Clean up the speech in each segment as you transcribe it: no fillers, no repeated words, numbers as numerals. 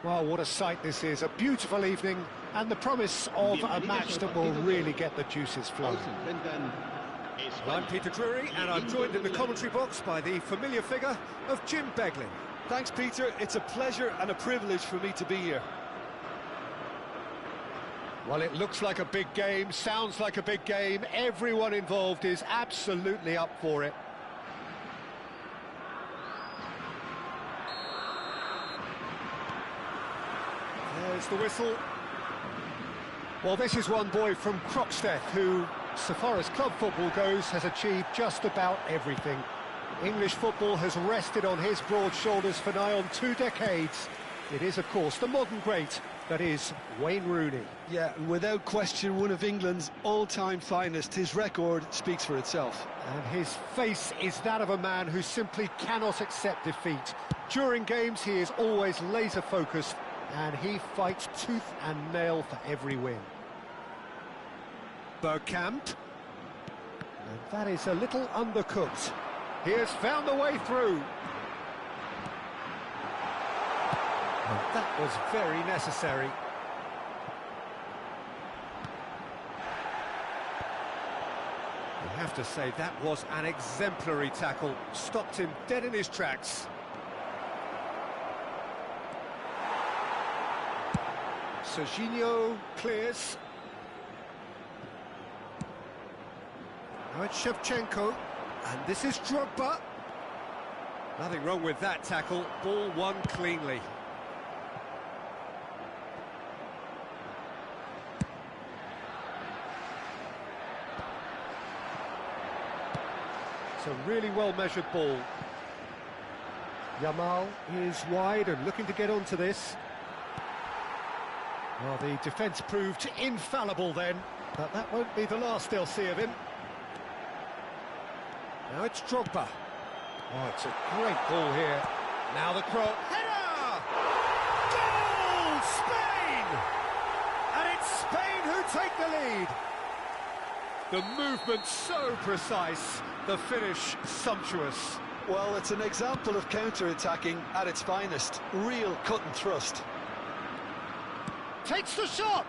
Well, what a sight this is. A beautiful evening and the promise of a match that will really get the juices flowing. Well, I'm Peter Drury, and I'm joined in the commentary box by the familiar figure of Jim Beglin. Thanks, Peter. It's a pleasure and a privilege for me to be here. Well, it looks like a big game, sounds like a big game. Everyone involved is absolutely up for it. There's the whistle. Well, this is one boy from Croxteth who, so far as club football goes, has achieved just about everything. English football has rested on his broad shoulders for nigh on 2 decades. It is, of course, the modern great that is Wayne Rooney. Yeah, and without question, one of England's all-time finest. His record speaks for itself. And his face is that of a man who simply cannot accept defeat. During games, he is always laser-focused, and he fights tooth and nail for every win. Bergkamp. And that is a little undercooked. He has found the way through. And that was very necessary. You have to say that was an exemplary tackle. Stopped him dead in his tracks. Serginho clears. Now it's Shevchenko. And this is Drogba. Nothing wrong with that tackle. Ball won cleanly. It's a really well-measured ball. Yamal is wide and looking to get onto this. Well, the defence proved infallible then, but that won't be the last they'll see of him. Now it's Drogba. Oh, it's a great ball here. Now the cross. Header! Goal! Spain! And it's Spain who take the lead. The movement so precise, the finish sumptuous. Well, it's an example of counter-attacking at its finest. Real cut and thrust. Takes the shot!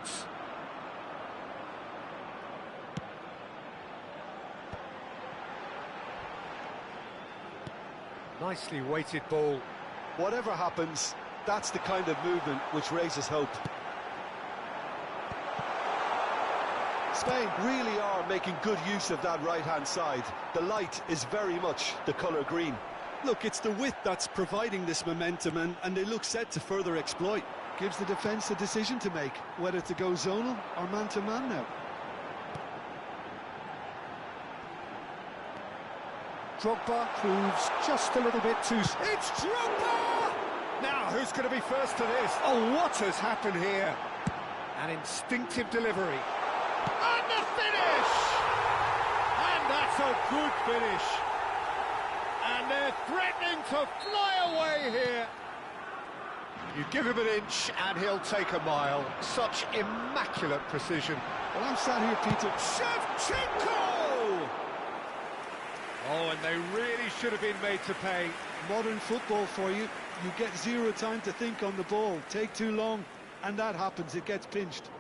Nicely weighted ball. Whatever happens, that's the kind of movement which raises hope. Spain really are making good use of that right-hand side. The light is very much the colour green. Look, it's the width that's providing this momentum, and they look set to further exploit. Gives the defence a decision to make, whether to go zonal or man-to-man now. Drogba proves just a little bit too... It's Drogba! Now, who's going to be first to this? Oh, what has happened here? An instinctive delivery. And the finish! And that's a good finish. And they're threatening to fly away here. You give him an inch and he'll take a mile. Such immaculate precision. Well, I'm sat here, Peter. Shevchenko! Oh, and they really should have been made to pay. Modern football for you. You get zero time to think on the ball. Take too long, and that happens. It gets pinched.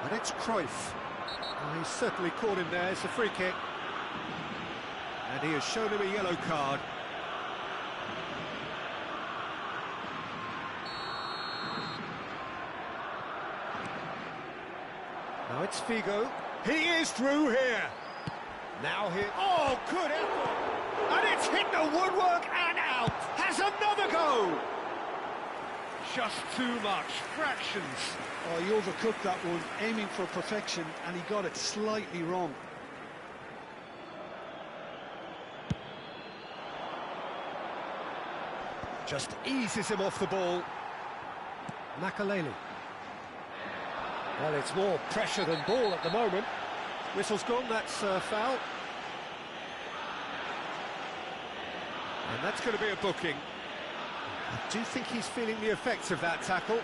And it's Cruyff. Oh, he's certainly caught him there. It's a free kick. And he has shown him a yellow card. Now it's Figo. He is through here. Now here. Oh, good effort. And it's hit the woodwork and out. Has another go. Just too much. Fractions. Oh, he overcooked that one, aiming for perfection, and he got it slightly wrong. Just eases him off the ball. Makaleli. Well, it's more pressure than ball at the moment. Whistle's gone, that's foul. And that's going to be a booking. I do think he's feeling the effects of that tackle.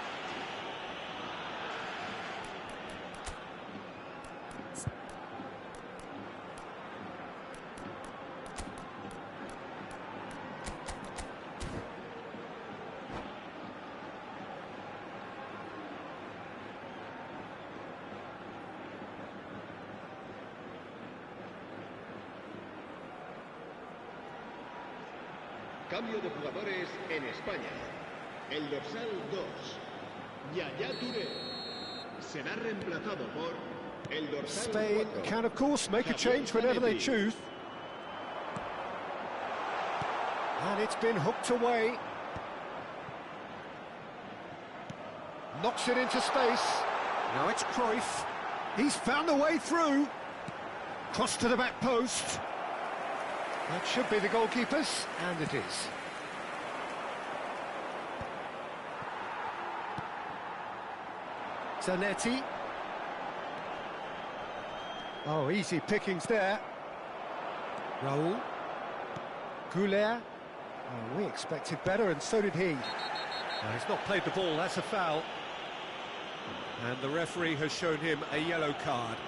Cambio de jugadores en España. El dorsal 2, Yaya Touré, será reemplazado por el dorsal Spain 4. can, of course, make a change whenever they choose. And it's been hooked away. Knocks it into space. Now it's Cruyff. He's found a way through. Cross to the back post. That should be the goalkeeper's, and it is. Zanetti. Oh, easy pickings there. Raul. Goulet. Oh, we expected better, and so did he. Now, he's not played the ball, that's a foul. And the referee has shown him a yellow card.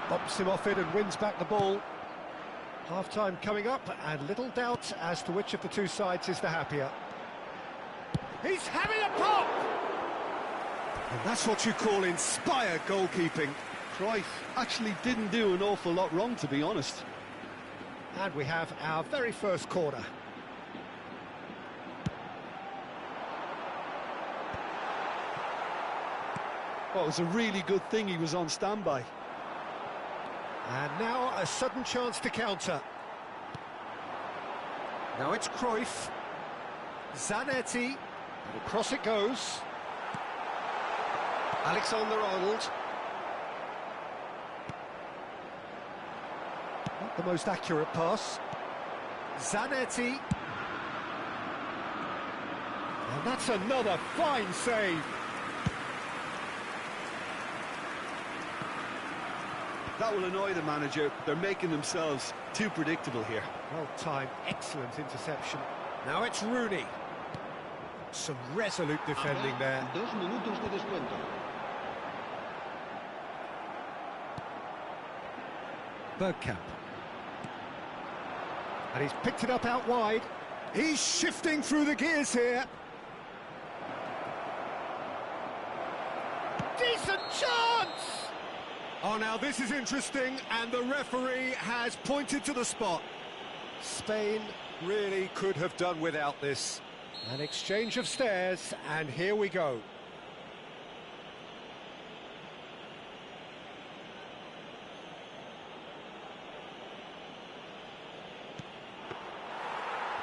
Bops him off it and wins back the ball. Half-time coming up, and little doubt as to which of the two sides is the happier. He's having a pop! And that's what you call inspired goalkeeping. Cruyff actually didn't do an awful lot wrong, to be honest. And we have our very first corner. Well, it was a really good thing he was on standby. And now a sudden chance to counter. Now it's Cruyff. Zanetti. And across it goes. Alexander-Arnold. Not the most accurate pass. Zanetti. And that's another fine save. That will annoy the manager. They're making themselves too predictable here. Well timed, excellent interception. Now it's Rooney. Some resolute defending there. 2 minutos de descuento. Bergkamp. And he's picked it up out wide. He's shifting through the gears here. Decent chance! Oh, now this is interesting, and the referee has pointed to the spot. Spain really could have done without this. An exchange of stares, and here we go.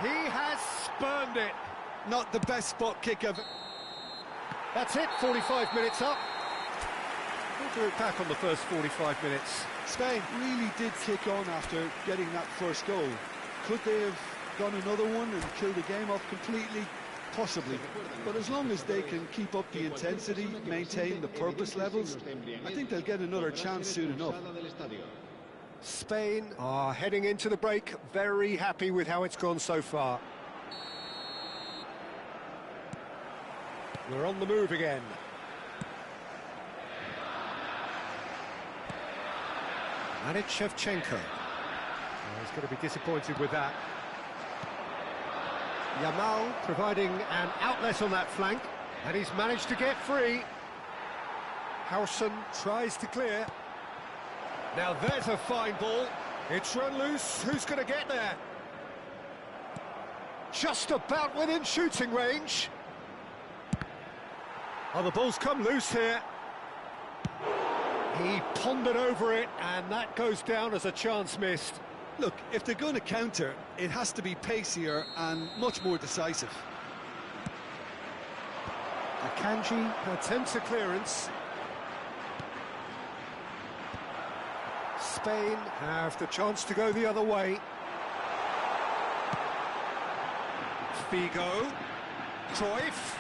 He has spurned it. Not the best spot kick ever. That's it, 45 minutes up. We'll do it back on the first 45 minutes. Spain really did kick on after getting that first goal. Could they have gone another one and killed the game off completely? Possibly. But as long as they can keep up the intensity, maintain the purpose levels, I think they'll get another chance soon enough. Spain are heading into the break, very happy with how it's gone so far. We're on the move again. And it's Shevchenko. Oh, he's going to be disappointed with that. Yamal providing an outlet on that flank, and he's managed to get free. Howson tries to clear. Now there's a fine ball. It's run loose. Who's going to get there? Just about within shooting range. Oh, the ball's come loose here. He pondered over it, and that goes down as a chance missed. Look, if they're going to counter, it has to be pacier and much more decisive. Akanji attempts a clearance. Spain have the chance to go the other way. Figo, Cruyff,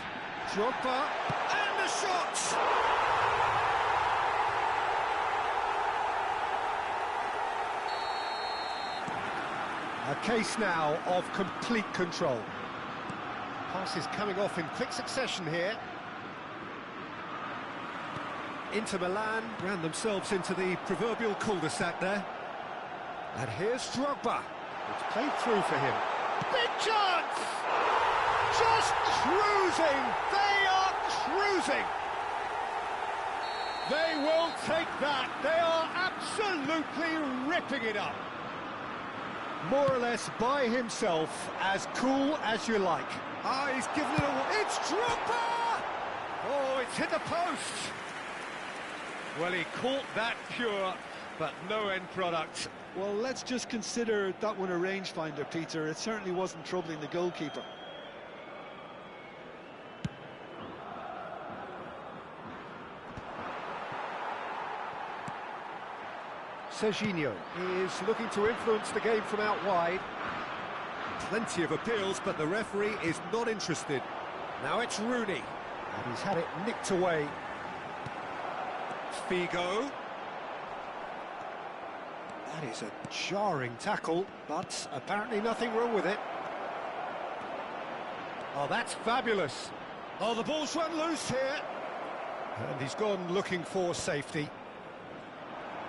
Drogba, and the shot! A case now of complete control. Passes coming off in quick succession here. Inter Milan ran themselves into the proverbial cul-de-sac there. And here's Drogba. It's played through for him. Big chance! Just cruising! They are cruising! They will take that. They are absolutely ripping it up. More or less by himself, as cool as you like. Ah, he's given it away. It's Drogba! Oh, it's hit the post. Well, he caught that pure, but no end product. Well, let's just consider that one a rangefinder, Peter. It certainly wasn't troubling the goalkeeper. Serginho is looking to influence the game from out wide. Plenty of appeals, but the referee is not interested. Now it's Rooney, and he's had it nicked away. Figo. That is a jarring tackle, but apparently nothing wrong with it. Oh, that's fabulous. Oh, the ball's run loose here. And he's gone looking for safety.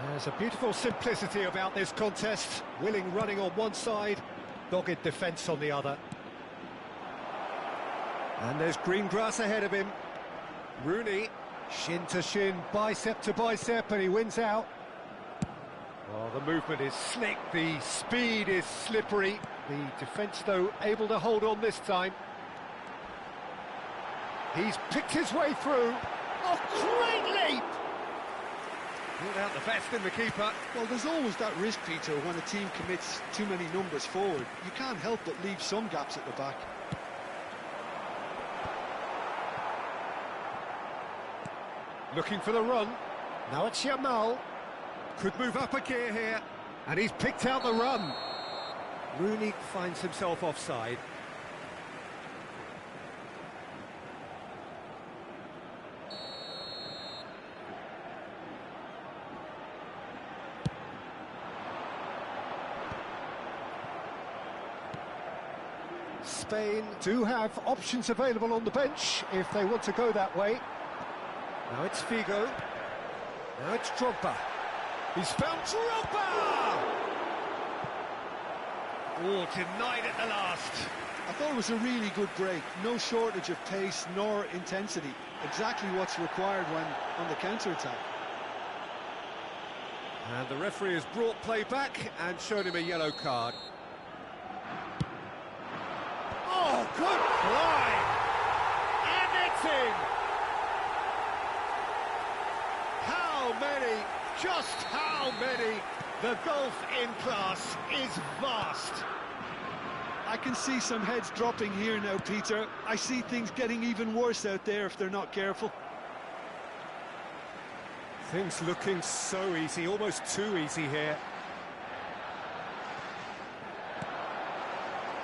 There's a beautiful simplicity about this contest. Willing running on one side, dogged defence on the other. And there's green grass ahead of him. Rooney, shin to shin, bicep to bicep, and he wins out. Well, the movement is slick, the speed is slippery. The defence, though, able to hold on this time. He's picked his way through. Oh, great leap! Pulled out the best in the keeper. Well, there's always that risk, Peter, when a team commits too many numbers forward. You can't help but leave some gaps at the back. Looking for the run. Now it's Yamal. Could move up a gear here. And he's picked out the run. Rooney finds himself offside. Spain do have options available on the bench if they want to go that way. Now it's Figo. Now it's Drogba. He's found Drogba! Oh, denied at the last. I thought it was a really good break. No shortage of pace nor intensity. Exactly what's required when on the counter-attack. And the referee has brought play back and shown him a yellow card. Oh, good fly! And it's in! How many? Just how many? The gulf in class is vast. I can see some heads dropping here now, Peter. I see things getting even worse out there if they're not careful. Things looking so easy, almost too easy here.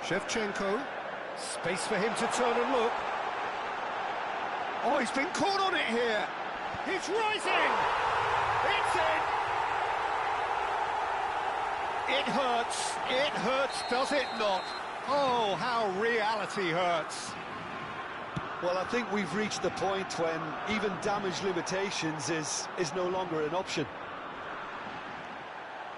Shevchenko. Space for him to turn and look. Oh, he's been caught on it here. He's rising. It's in. It hurts. It hurts, does it not? Oh, how reality hurts. Well, I think we've reached the point when even damage limitations is no longer an option.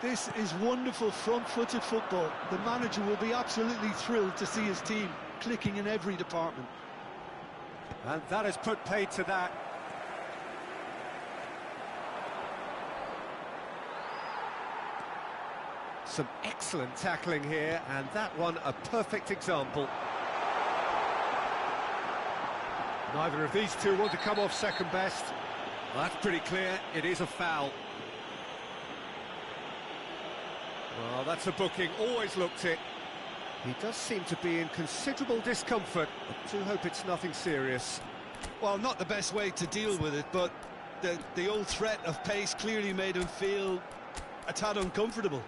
This is wonderful front-footed football. The manager will be absolutely thrilled to see his team clicking in every department. And that has put paid to that. Some excellent tackling here, and that one a perfect example. Neither of these two want to come off second best. Well, that's pretty clear, it is a foul. Well, that's a booking, always looked it. He does seem to be in considerable discomfort. I do hope it's nothing serious. Well, not the best way to deal with it, but the old threat of pace clearly made him feel a tad uncomfortable.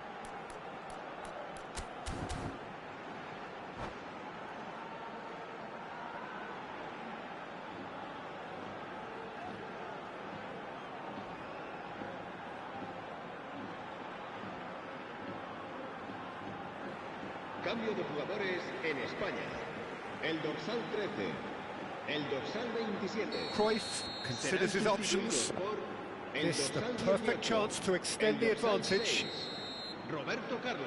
Cambio de jugadores en España. El dorsal 13, el dorsal 27. Cruyff considers his options. This the perfect chance to extend the advantage. Roberto Carlos.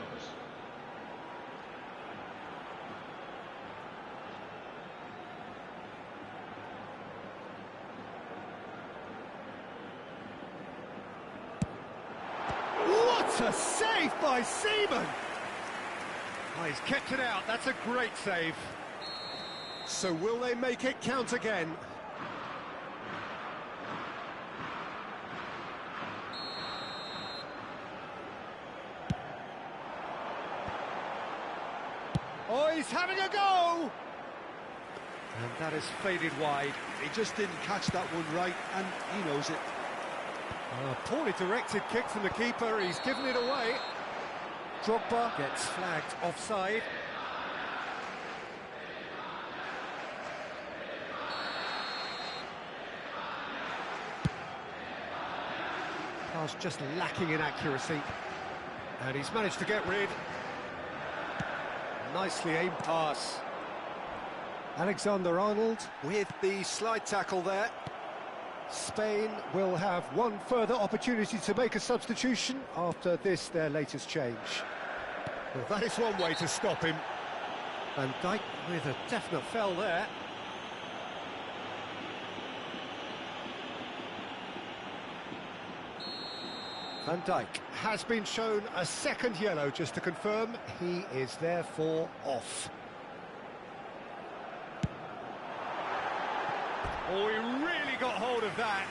What a save by Seaman! Oh, he's kept it out, that's a great save. So will they make it count again? Oh, he's having a go! And that has faded wide. He just didn't catch that one right, and he knows it. A poorly directed kick from the keeper, he's given it away. Drogba gets flagged offside. Pass just lacking in accuracy. And he's managed to get rid. Nicely aimed pass. Alexander-Arnold with the slide tackle there. Spain will have one further opportunity to make a substitution after this, their latest change. Well, that is one way to stop him. Van Dijk with a definite foul there. Van Dijk has been shown a second yellow, just to confirm. He is therefore off. Oh, he really got hold of that.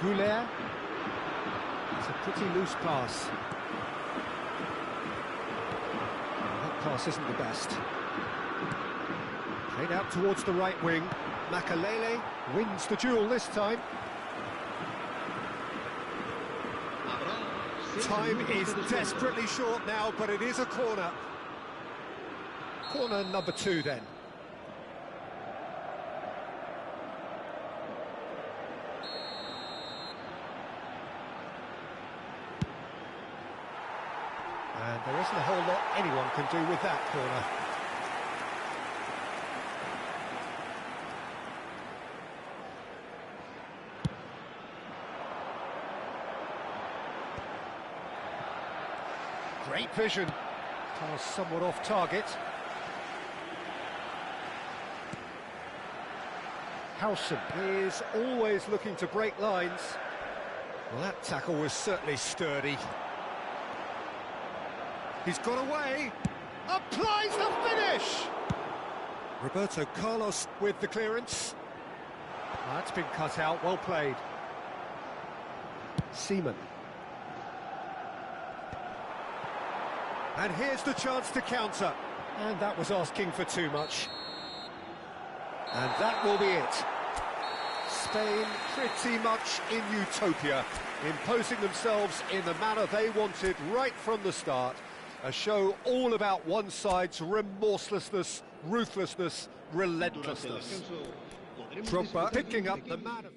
Goulet. It's a pretty loose pass. That pass isn't the best. Played out towards the right wing. Makalele wins the duel this time. Time is desperately short now, but it is a corner. Corner number 2 then. And there isn't a whole lot anyone can do with that corner. Great vision. Pass somewhat off target. Howson is always looking to break lines. Well, that tackle was certainly sturdy. He's got away. Applies the finish! Roberto Carlos with the clearance. Oh, that's been cut out, well played. Seaman. And here's the chance to counter. And that was asking for too much. And that will be it. Spain pretty much in utopia, imposing themselves in the manner they wanted right from the start. A show all about one side's remorselessness, ruthlessness, relentlessness. Drogba picking up the man of...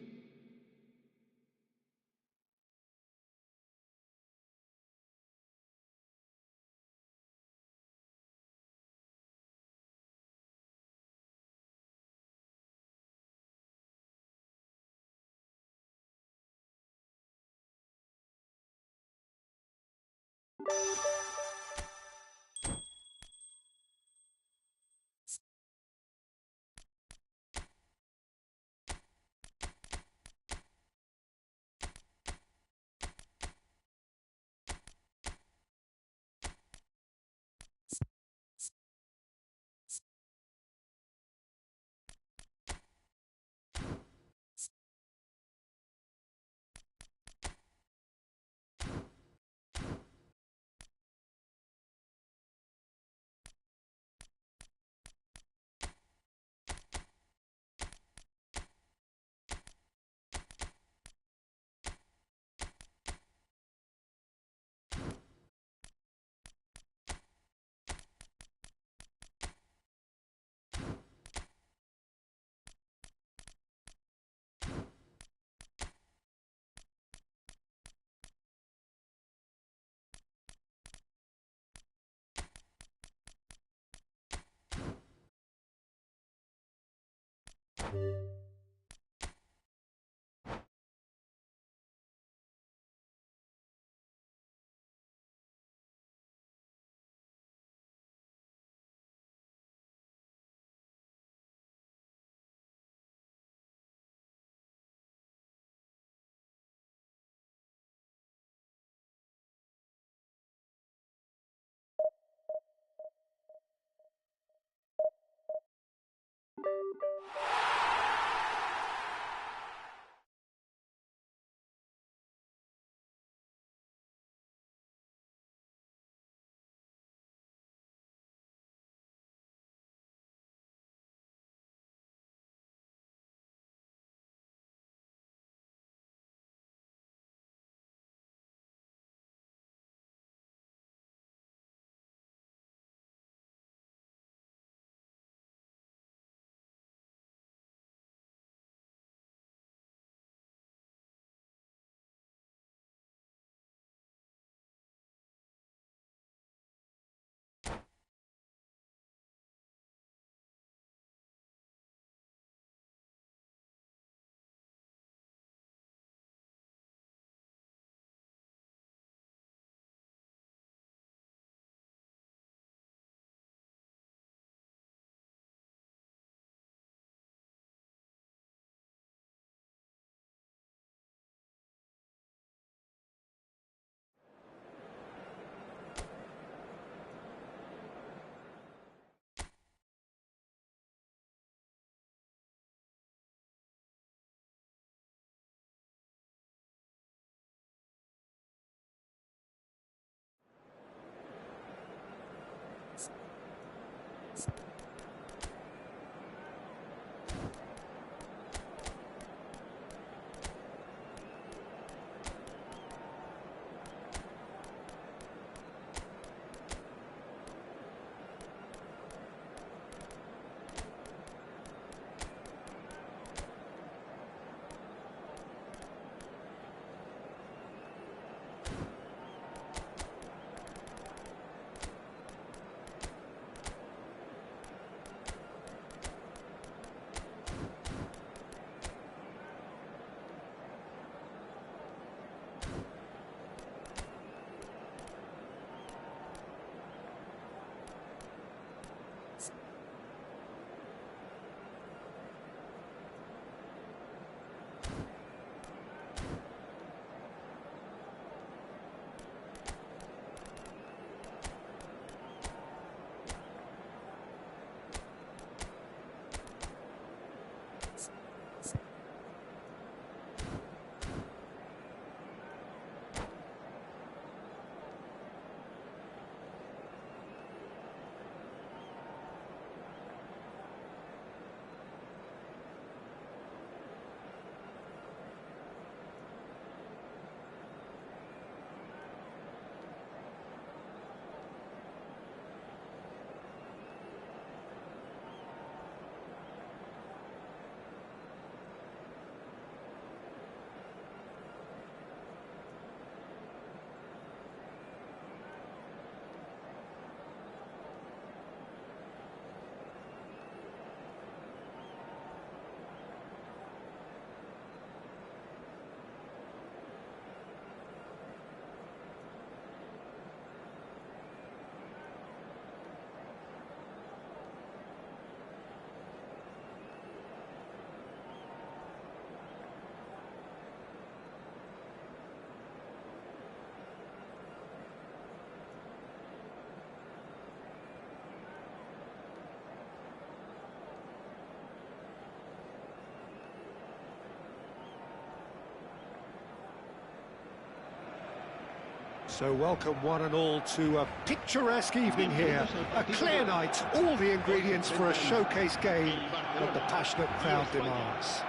So welcome one and all to a picturesque evening here. A clear night, all the ingredients for a showcase game that the passionate crowd demands.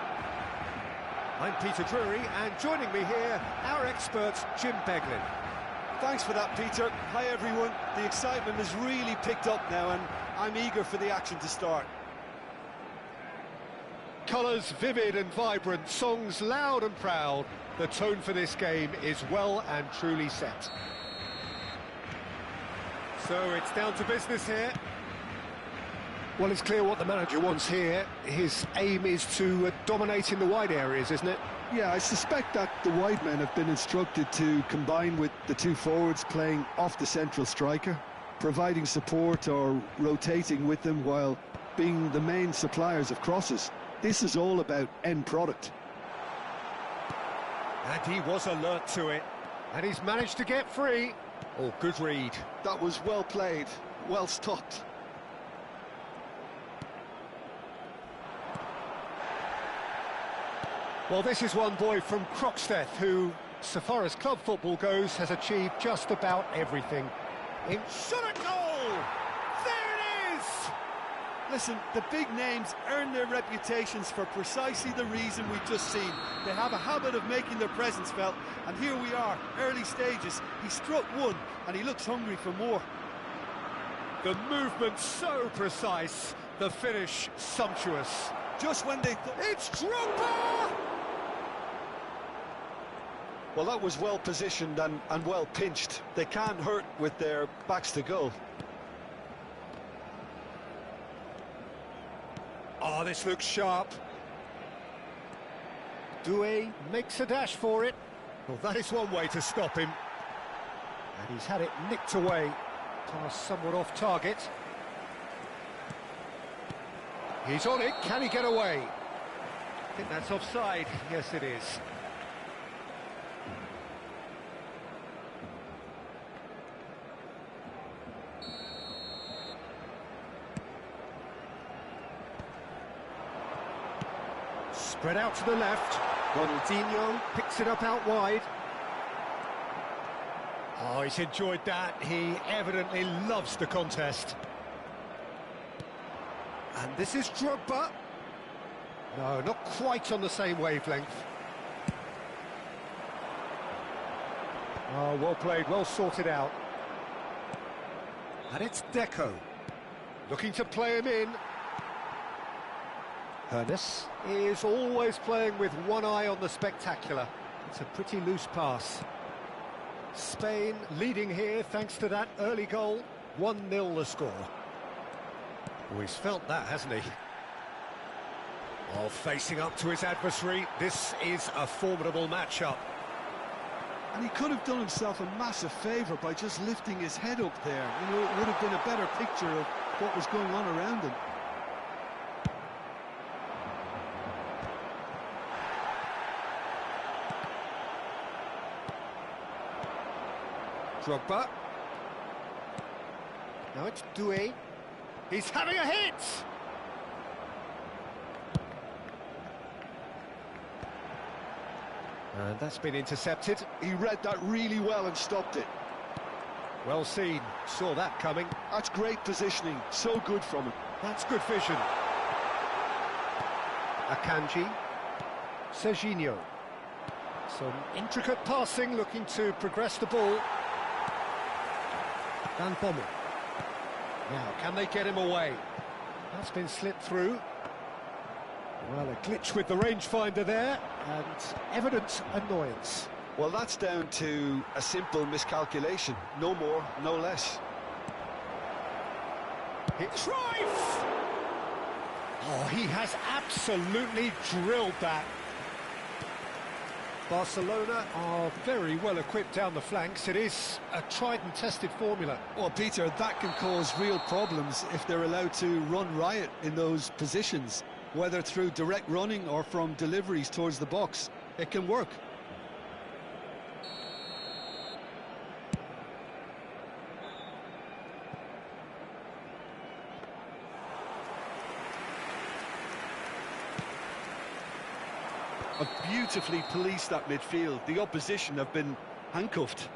I'm Peter Drury, and joining me here, our expert, Jim Beglin. Thanks for that, Peter. Hi, everyone. The excitement has really picked up now, and I'm eager for the action to start. Colours vivid and vibrant, songs loud and proud. The tone for this game is well and truly set. So it's down to business here. Well, it's clear what the manager wants here. His aim is to dominate in the wide areas, isn't it? Yeah, I suspect that the wide men have been instructed to combine with the two forwards playing off the central striker, providing support or rotating with them while being the main suppliers of crosses. This is all about end product. And he was alert to it. And he's managed to get free. Oh, good read. That was well played, well stopped. Well, this is one boy from Croxteth who, so far as club football goes, has achieved just about everything. In shot at goal! There it is! Listen, the big names earn their reputations for precisely the reason we've just seen. They have a habit of making their presence felt, and here we are, early stages. He struck one, and he looks hungry for more. The movement so precise, the finish sumptuous. Just when they thought... It's Drogba! Well, that was well positioned and well pinched. They can't hurt with their backs to goal. Oh, this looks sharp. Doué makes a dash for it. Well, that is one way to stop him. And he's had it nicked away. Pass somewhat off target. He's on it. Can he get away? I think that's offside. Yes, it is. Spread out to the left. Ronaldinho picks it up out wide. Oh, he's enjoyed that. He evidently loves the contest. And this is Drogba. No, not quite on the same wavelength. Oh, well played, well sorted out. And it's Deco. Looking to play him in. Hernes is always playing with one eye on the spectacular. It's a pretty loose pass. Spain leading here thanks to that early goal. 1-0 the score. Oh, he's felt that, hasn't he? Oh, facing up to his adversary, this is a formidable matchup. And he could have done himself a massive favour by just lifting his head up there. You know, it would have been a better picture of what was going on around him. Drogba. Now it's Doué. He's having a hit! And that's been intercepted. He read that really well and stopped it. Well seen, saw that coming. That's great positioning, so good from him. That's good vision. Akanji. Serginho. Some intricate passing, looking to progress the ball. Van Bommel. Now, can they get him away? That's been slipped through. Well, a glitch with the rangefinder there, and evident annoyance. Well, that's down to a simple miscalculation. No more, no less. It's Rife! Oh, he has absolutely drilled that. Barcelona are very well equipped down the flanks. It is a tried and tested formula. Well, Peter, that can cause real problems if they're allowed to run riot in those positions, whether through direct running or from deliveries towards the box. It can work. Beautifully policed that midfield. The opposition have been handcuffed.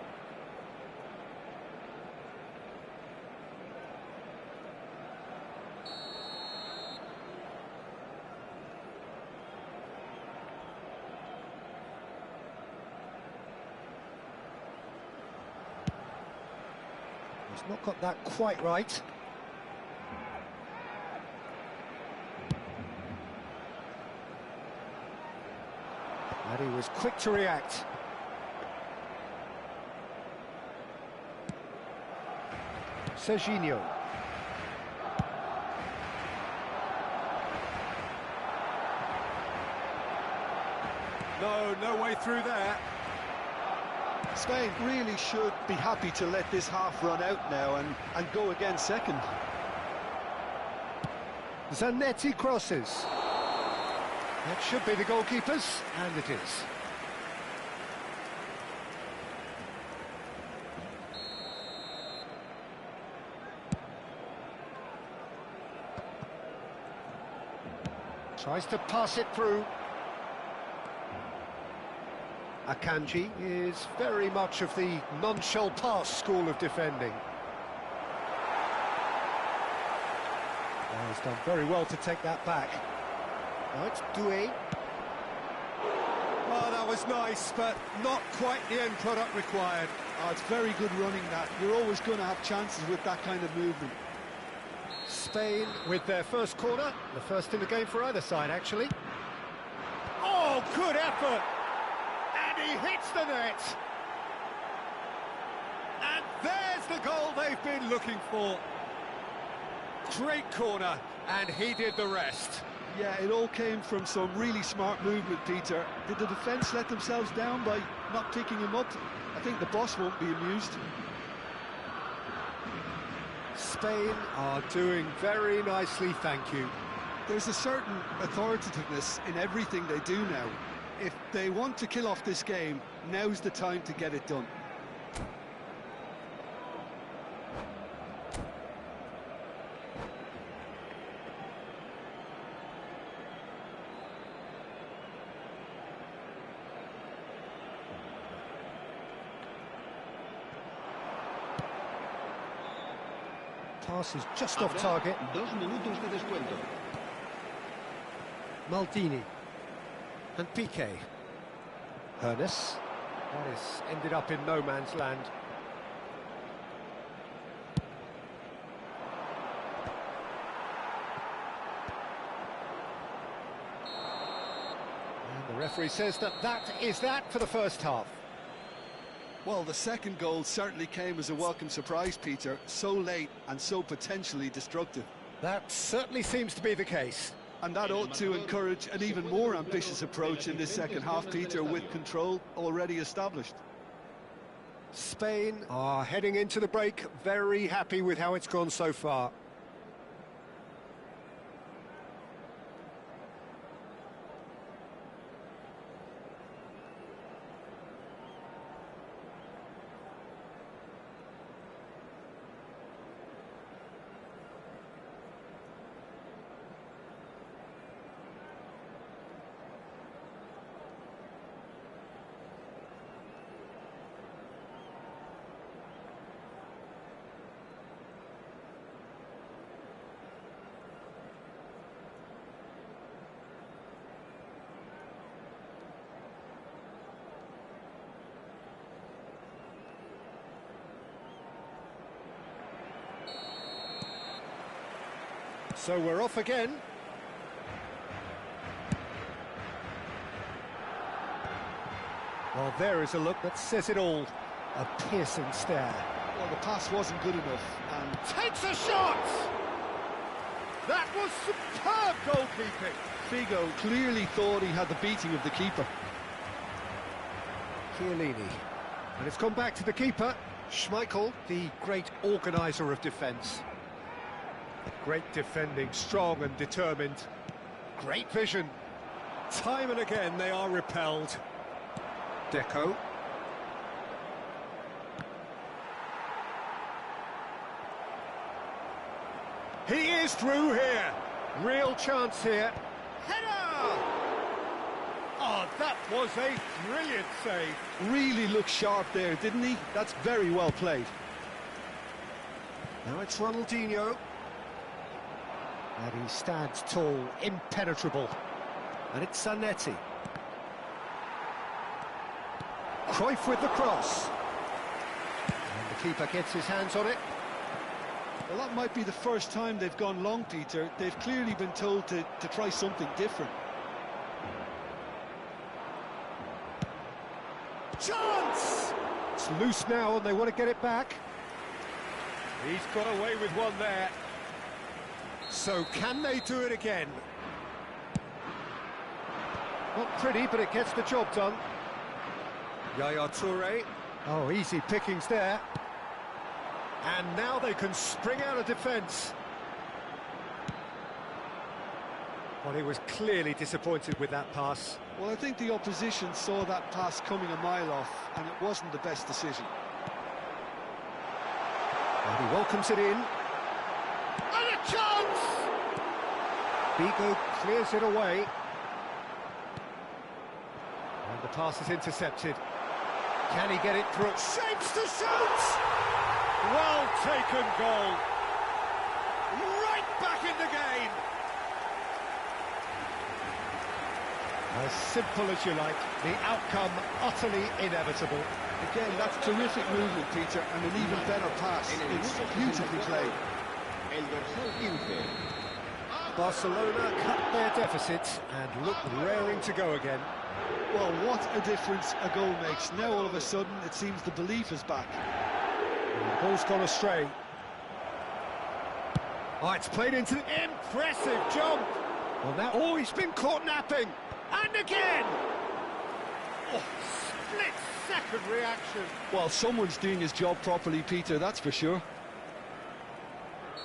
He's not got that quite right. And he was quick to react. Serginho. No way through there. Spain really should be happy to let this half run out now and go again second. Zanetti crosses. That should be the goalkeepers, and it is. Tries to pass it through. Akanji is very much of the non-shell pass school of defending. Oh, he's done very well to take that back. Now it's Doué. Oh, that was nice, but not quite the end product required. Oh, it's very good running that. You're always going to have chances with that kind of movement. Spain with their first corner, the first in the game for either side, actually. Oh, good effort! And he hits the net! And there's the goal they've been looking for. Great corner, and he did the rest. Yeah, it all came from some really smart movement, Peter. Did the defence let themselves down by not picking him up? I think the boss won't be amused. Spain are doing very nicely, thank you. There's a certain authoritativeness in everything they do now. If they want to kill off this game, now's the time to get it done. Pass is just off target. 2 minutos de descuento. Maldini. And Piqué. Hernes. That has ended up in no man's land. And the referee says that is that for the first half. Well, the second goal certainly came as a welcome surprise, Peter. So late and so potentially destructive. That certainly seems to be the case. And that ought to encourage an even more ambitious approach in this second half, Peter, with control already established. Spain are heading into the break, very happy with how it's gone so far. So we're off again. Well, there is a look that says it all. A piercing stare. Well, the pass wasn't good enough, and Takes a shot! That was superb goalkeeping. Figo clearly thought he had the beating of the keeper. Chiellini. And it's gone back to the keeper. Schmeichel, the great organiser of defence. Great defending, strong and determined. Great vision. Time and again they are repelled. Deco. He is through here. Real chance here. Header! Oh, that was a brilliant save. Really looked sharp there, didn't he? That's very well played. Now it's Ronaldinho. And he stands tall, impenetrable. And it's Zanetti. Cruyff with the cross. And the keeper gets his hands on it. Well, that might be the first time they've gone long, Peter. They've clearly been told to try something different. Chance! It's loose now and they want to get it back. He's got away with one there. So can they do it again? Not pretty, but it gets the job done. Yaya Toure. Oh, easy pickings there. And now they can spring out of defence. Well, he was clearly disappointed with that pass. Well, I think the opposition saw that pass coming a mile off, and it wasn't the best decision. And he welcomes it in. And a chance! Figo clears it away. And the pass is intercepted. Can he get it through? Shapes to shoot! Well taken goal. Right back in the game. As simple as you like, the outcome utterly inevitable. Again, that's terrific movement, Peter, and an even better pass. It's beautifully played. El dorsal 15. Barcelona cut their deficit and look raring to go again. Well, what a difference a goal makes. Now all of a sudden it seems the belief is back. And the ball's gone astray. Oh, it's played into the impressive jump. Well, now, oh, he's been caught napping. And again! Oh, split-second reaction. Well, someone's doing his job properly, Peter, that's for sure.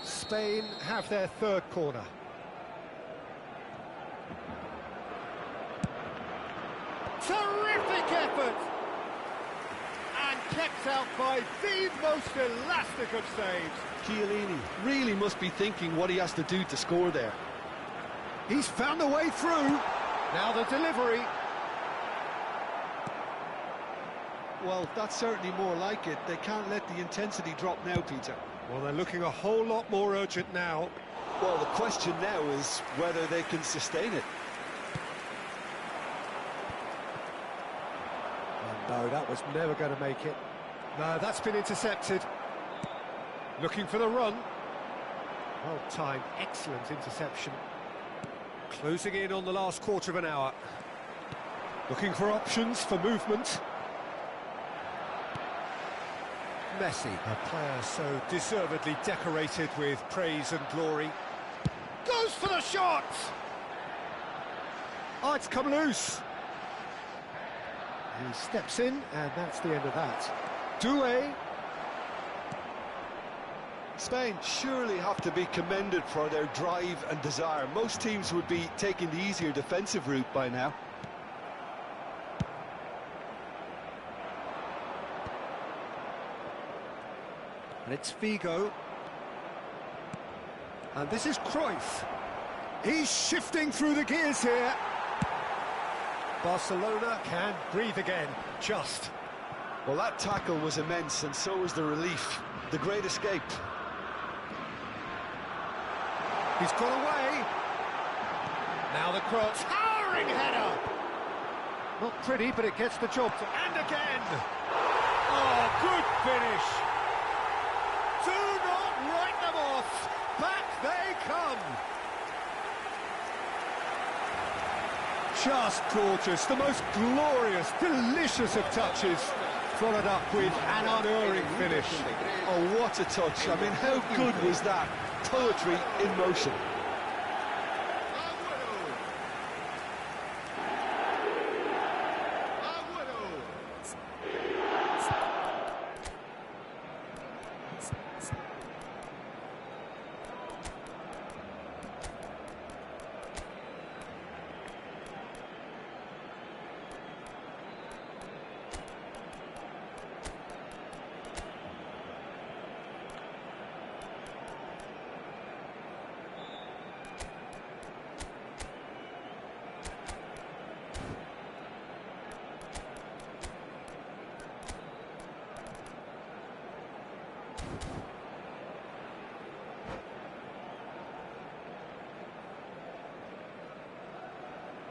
Spain have their third corner. Terrific effort! And kept out by the most elastic of saves. Chiellini really must be thinking what he has to do to score there. He's found a way through. Now the delivery. Well, that's certainly more like it. They can't let the intensity drop now, Peter. Well, they're looking a whole lot more urgent now. Well, the question now is whether they can sustain it. No, that was never going to make it. No, that's been intercepted. Looking for the run. Well timed, excellent interception. Closing in on the last quarter of an hour. Looking for options for movement. Messi, a player so deservedly decorated with praise and glory. Goes for the shot! Oh, it's come loose. He steps in, and that's the end of that. Doué. Spain surely have to be commended for their drive and desire. Most teams would be taking the easier defensive route by now. And it's Figo. And this is Cruyff. He's shifting through the gears here. Barcelona can breathe again, just. Well, that tackle was immense, and so was the relief. The great escape. He's got away. Now the cross. Towering header. Not pretty, but it gets the job. And again. Oh, good finish. Do not write them off. Back they come. Just gorgeous. The most glorious, delicious of touches. Followed up with an unerring finish. Oh, what a touch. I mean, how good was that? Poetry in motion.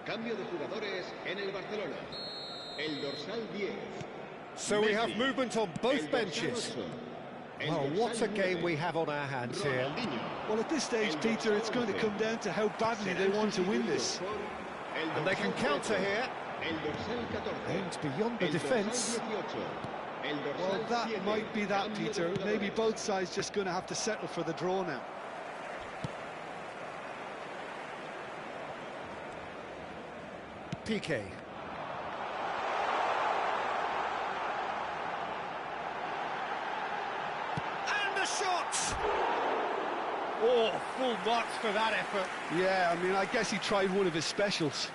Cambio de jugadores en el Barcelona. El dorsal 10. So we have movement on both benches. Well, what a game we have on our hands here. Well, at this stage, Peter, it's going to come down to how badly they want to win this. And they can counter here. Aimed beyond the defence. Well, that might be that, Peter. Maybe both sides just going to have to settle for the draw now. Piqué. And the shot! Oh, full marks for that effort. Yeah, I mean, I guess he tried one of his specials.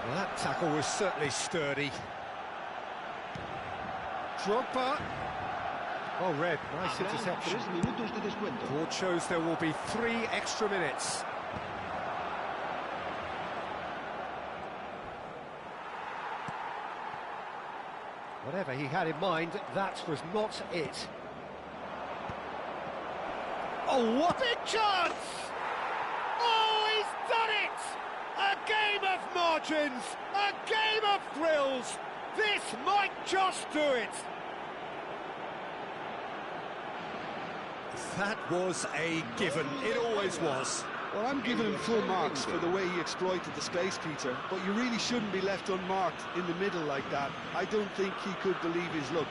Well, that tackle was certainly sturdy. Drogba. Oh, red, nice interception. Board shows there will be 3 extra minutes. Whatever he had in mind, that was not it. Oh, what a chance! Oh, he's done it! A game of margins, a game of thrills. This might just do it. That was a given. It always was. Well, I'm giving him full marks for the way he exploited the space, Peter, but you really shouldn't be left unmarked in the middle like that. I don't think he could believe his luck.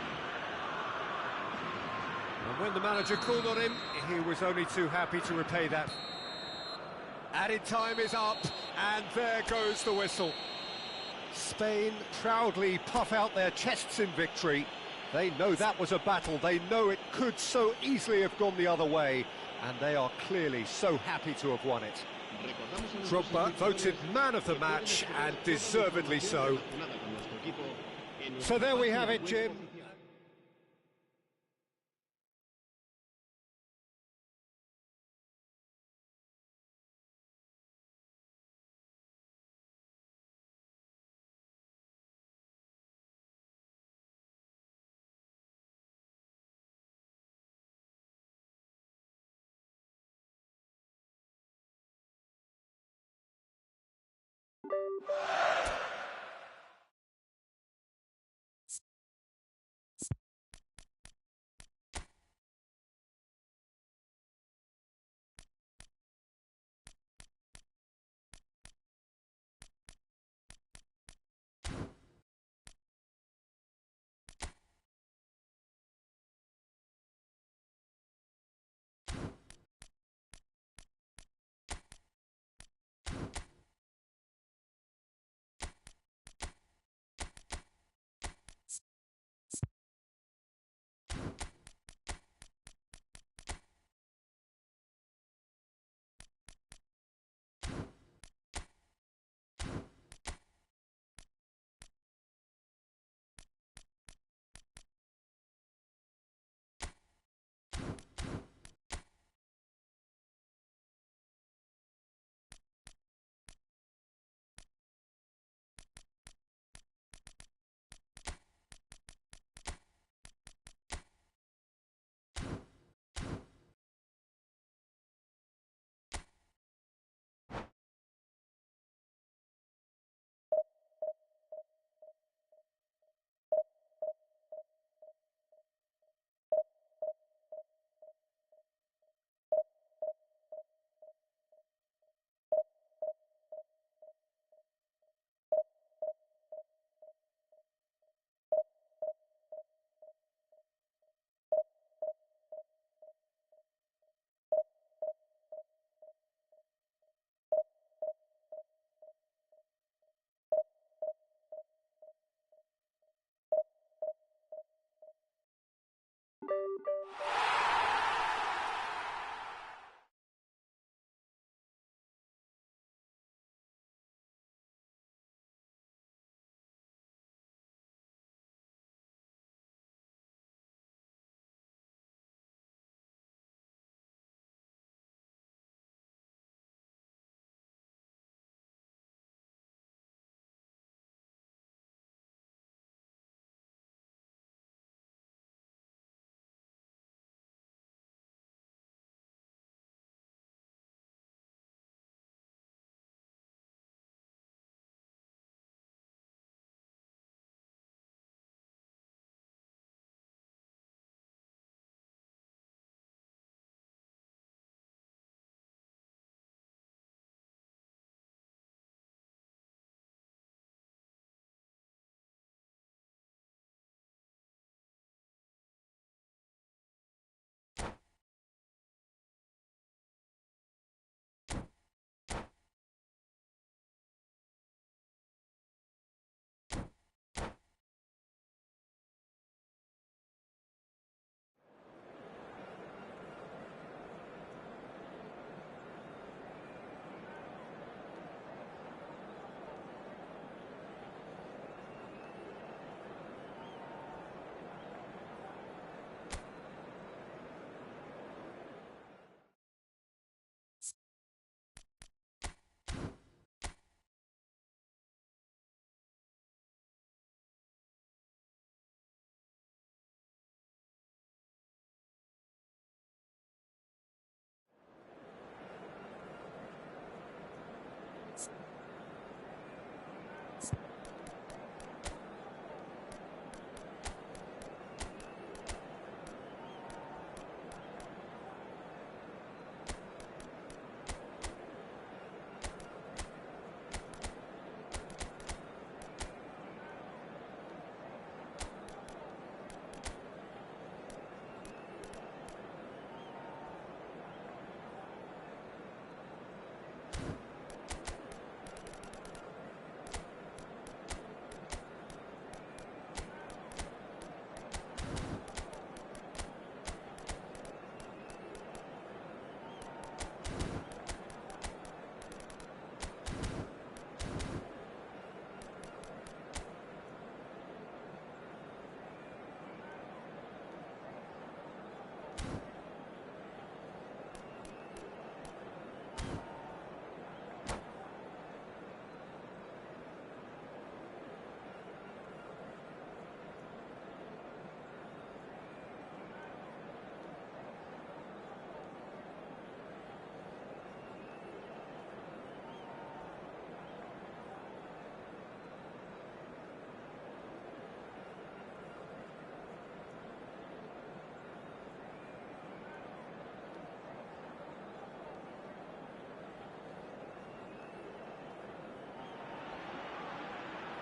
And when the manager called on him, he was only too happy to repay that. Added time is up, and there goes the whistle. Spain proudly puff out their chests in victory. They know that was a battle, they know it could so easily have gone the other way, and they are clearly so happy to have won it. Drogba voted man of the match, and deservedly so. So there we have it, Jim.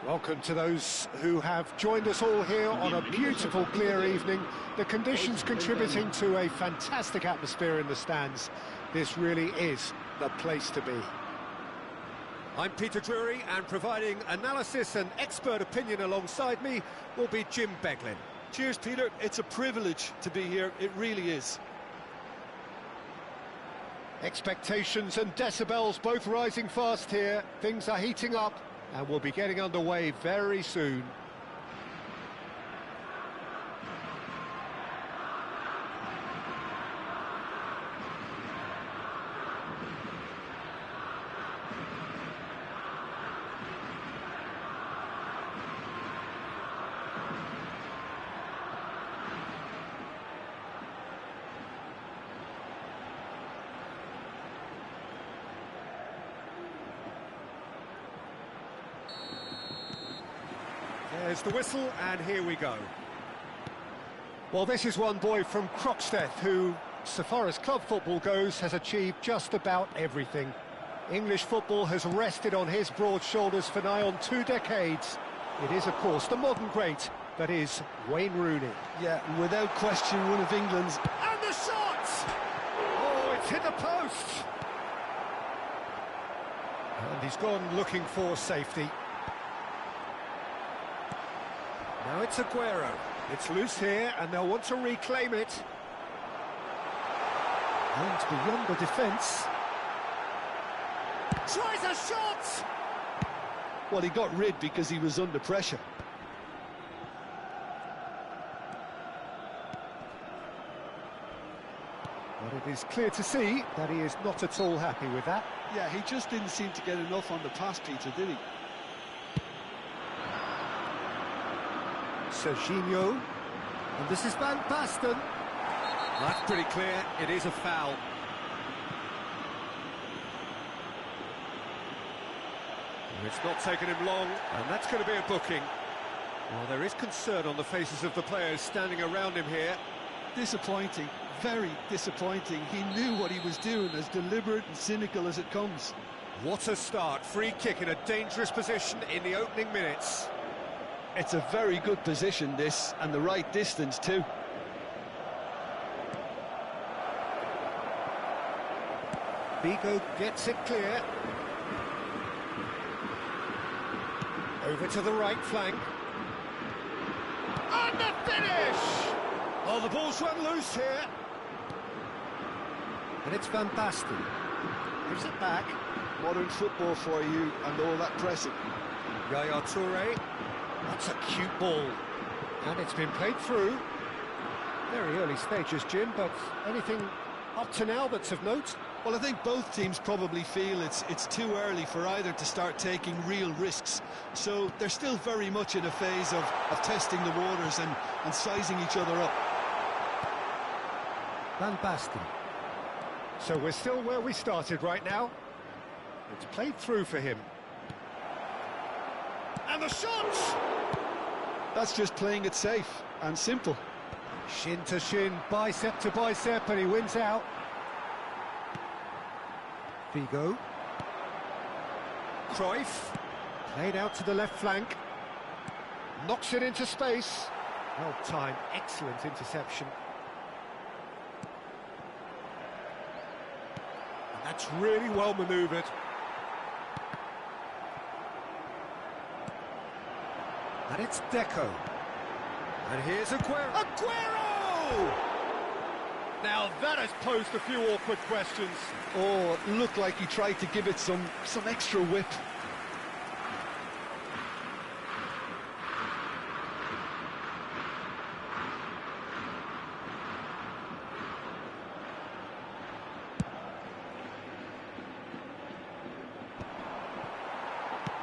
Welcome to those who have joined us all here on a beautiful, clear evening. The conditions contributing to a fantastic atmosphere in the stands. This really is the place to be. I'm Peter Drury, and providing analysis and expert opinion alongside me will be Jim Beglin. Cheers, Peter. It's a privilege to be here. It really is. Expectations and decibels both rising fast here. Things are heating up, and we'll be getting underway very soon. There's the whistle, and here we go. Well, this is one boy from Croxteth who, so far as club football goes, has achieved just about everything. English football has rested on his broad shoulders for nigh on 2 decades. It is, of course, the modern great that is Wayne Rooney. Yeah, without question, one of England's... And the shot! Oh, it's hit the post! And he's gone looking for safety. Now it's Aguero. It's loose here, and they'll want to reclaim it. And beyond the defence. Tries a shot! Well, he got rid because he was under pressure. But it is clear to see that he is not at all happy with that. Yeah, he just didn't seem to get enough on the pass, Peter, did he? Serginho, and this is Van Basten. That's pretty clear, it is a foul. It's not taken him long, and that's going to be a booking. Well, there is concern on the faces of the players standing around him here. Disappointing, very disappointing. He knew what he was doing, as deliberate and cynical as it comes. What a start, free kick in a dangerous position in the opening minutes. It's a very good position, this, and the right distance too. Vigo gets it clear. Over to the right flank. And the finish! Oh, the ball's run loose here. And it's Van Basten. Gives it back. Modern football for you, and all that pressing. Yaya Toure. That's a cute ball. And it's been played through. Very early stages, Jim, but anything up to now that's of note? Well, I think both teams probably feel it's too early for either to start taking real risks. So they're still very much in a phase of testing the waters and sizing each other up. Van Basten. So we're still where we started right now. It's played through for him. And the shot! That's just playing it safe and simple. Shin to shin, bicep to bicep, and he wins out. Vigo. Cruyff. Played out to the left flank. Knocks it into space. Well timed, excellent interception. And that's really well manoeuvred. And it's Deco. And here's Aguero. Aguero! Now that has posed a few awkward questions. Oh, it looked like he tried to give it some extra whip.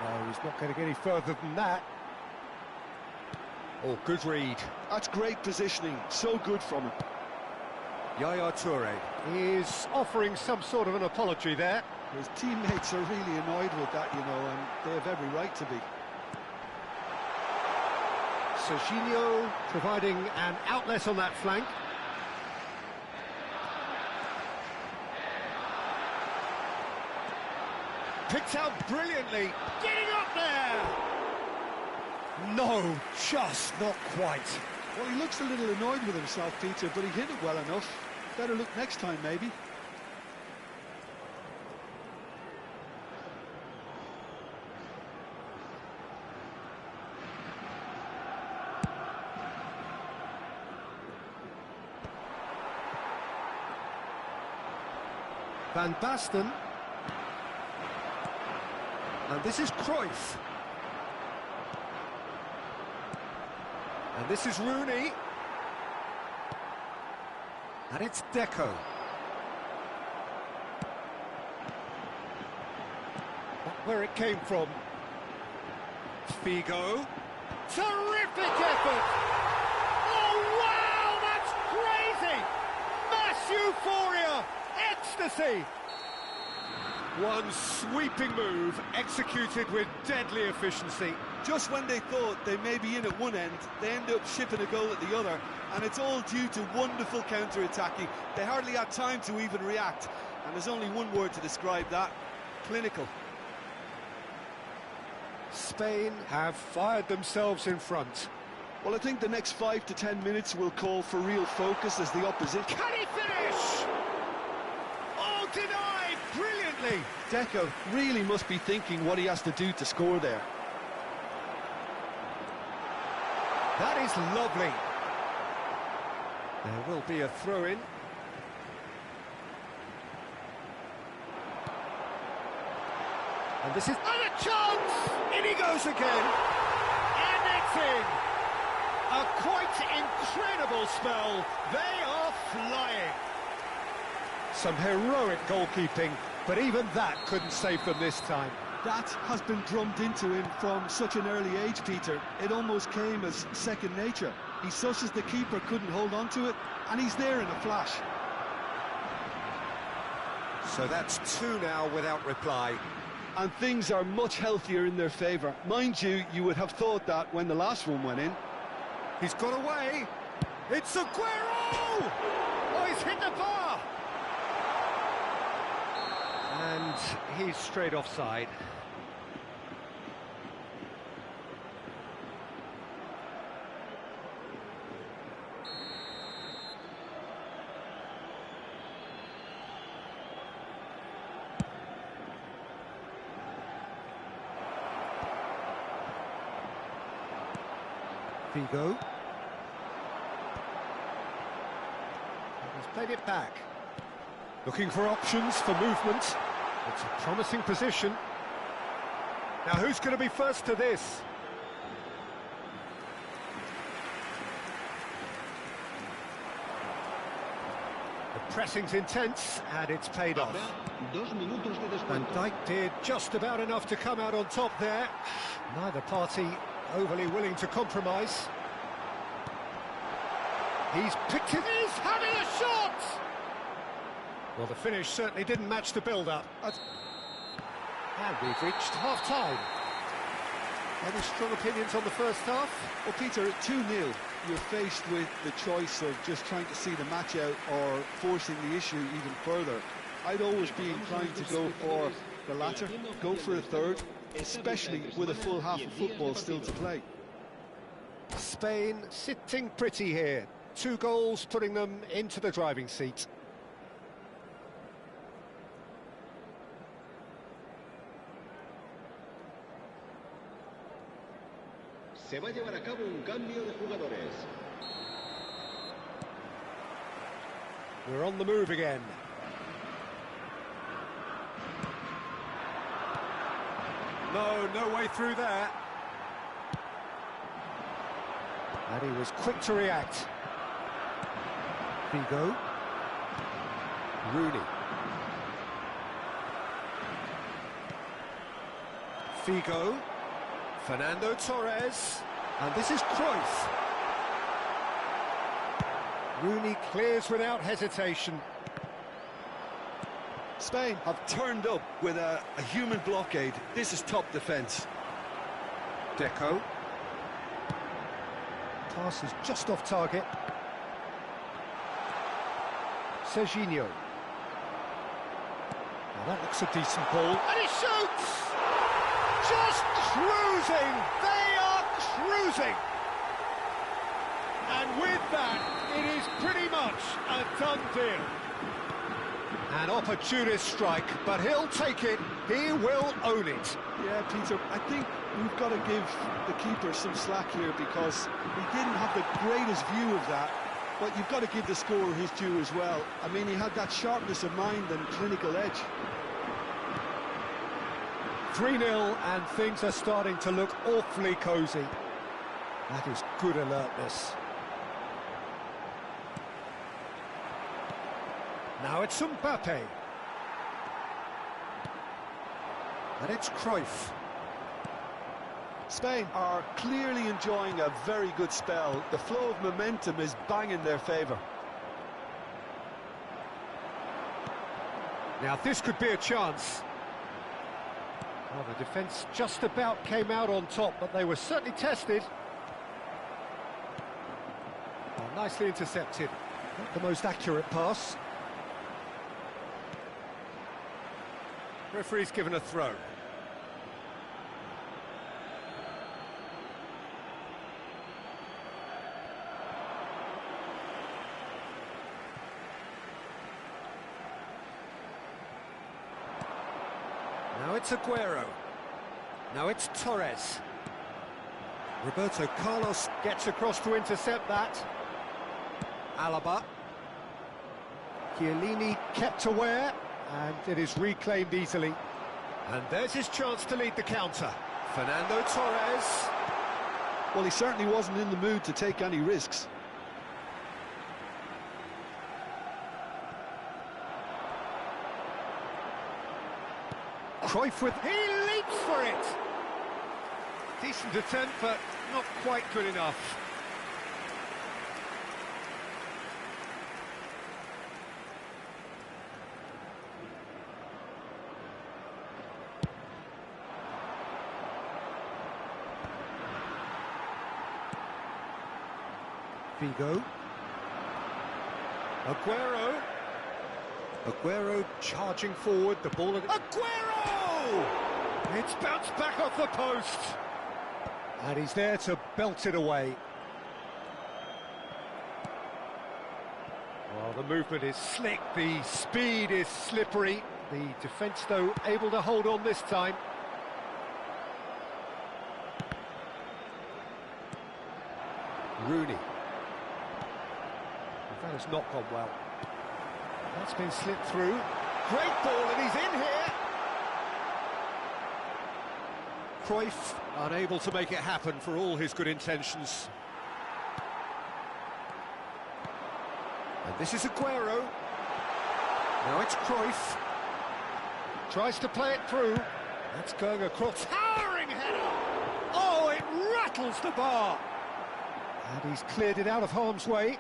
No, he's not going to get any further than that. Oh, good read. That's great positioning, so good from him. Yaya Toure is offering some sort of an apology there. His teammates are really annoyed with that, you know, and they have every right to be. Serginho providing an outlet on that flank. Picked out brilliantly, getting up there! No, just not quite. Well, he looks a little annoyed with himself, Peter, but he hit it well enough. Better look next time, maybe. Van Basten. And this is Cruyff. And this is Rooney. And it's Deco. Not where it came from. Figo. Terrific effort! Oh, wow, that's crazy! Mass euphoria! Ecstasy! One sweeping move, executed with deadly efficiency. Just when they thought they may be in at one end, they end up shipping a goal at the other, and it's all due to wonderful counter-attacking. They hardly had time to even react, and there's only one word to describe that: clinical. Spain have fired themselves in front. Well, I think the next 5 to 10 minutes will call for real focus as the opposition... Can he finish? Oh, denied brilliantly. Deco really must be thinking what he has to do to score there. That is lovely. There will be a throw-in. And this is... And a chance! In he goes again. And it's in. A quite incredible spell. They are flying. Some heroic goalkeeping, but even that couldn't save them this time. That has been drummed into him from such an early age, Peter. It almost came as second nature. He susses the keeper couldn't hold on to it, and he's there in a flash. So that's 2 now without reply. And things are much healthier in their favour. Mind you, you would have thought that when the last one went in. He's got away. It's Aguero! Oh, he's hit the bar! And he's straight offside. Figo. He's played it back. Looking for options for movement. It's a promising position. Now who's going to be first to this? The pressing's intense and it's paid off. Van Dijk did just about enough to come out on top there. Neither party overly willing to compromise. He's picked it. He's having a shot! Well, the finish certainly didn't match the build-up. And we've reached half-time. Any strong opinions on the first half? Well, Peter, at 2-0, you're faced with the choice of just trying to see the match out or forcing the issue even further. I'd always be inclined to go for the latter, go for a third, especially with a full half of football still to play. Spain sitting pretty here. 2 goals putting them into the driving seat. Se va a llevar a cabo un cambio de jugadores. We're on the move again. No way through there. And he was quick to react. Figo. Rooney. Figo. Fernando Torres. And this is Cruyff. Rooney clears without hesitation. Spain have turned up with a human blockade. This is top defence. Deco. Pass is just off target. Serginho. Now that looks a decent ball. And he shoots! Just cruising! They are cruising. And with that, it is pretty much a done deal. An opportunist strike, but he'll take it. He will own it. Yeah, Peter, I think we've got to give the keeper some slack here because he didn't have the greatest view of that. But you've got to give the scorer his due as well. I mean, he had that sharpness of mind and clinical edge. 3-0, and things are starting to look awfully cosy. That is good alertness. Now it's Mbappe. And it's Cruyff. Spain are clearly enjoying a very good spell. The flow of momentum is bang in their favour. Now this could be a chance. Well, the defence just about came out on top, but they were certainly tested. Well, nicely intercepted. Not the most accurate pass. Referee's given a throw. Now it's Aguero. Now it's Torres. Roberto Carlos gets across to intercept that. Alaba. Chiellini kept aware, and it is reclaimed easily. And there's his chance to lead the counter. Fernando Torres. Well, he certainly wasn't in the mood to take any risks. Cruyff with... He leaps for it! Decent attempt, but not quite good enough. Figo. Aguero. Aguero charging forward, the ball... Aguero! It's bounced back off the post. And he's there to belt it away. Well, the movement is slick, the speed is slippery. The defence, though, able to hold on this time. Rooney. That has not gone well. That's been slipped through. Great ball, and he's in here. Cruyff unable to make it happen for all his good intentions. And this is Aguero. Now it's Cruyff. Tries to play it through. That's going across. Towering header! Oh, it rattles the bar. And he's cleared it out of harm's way.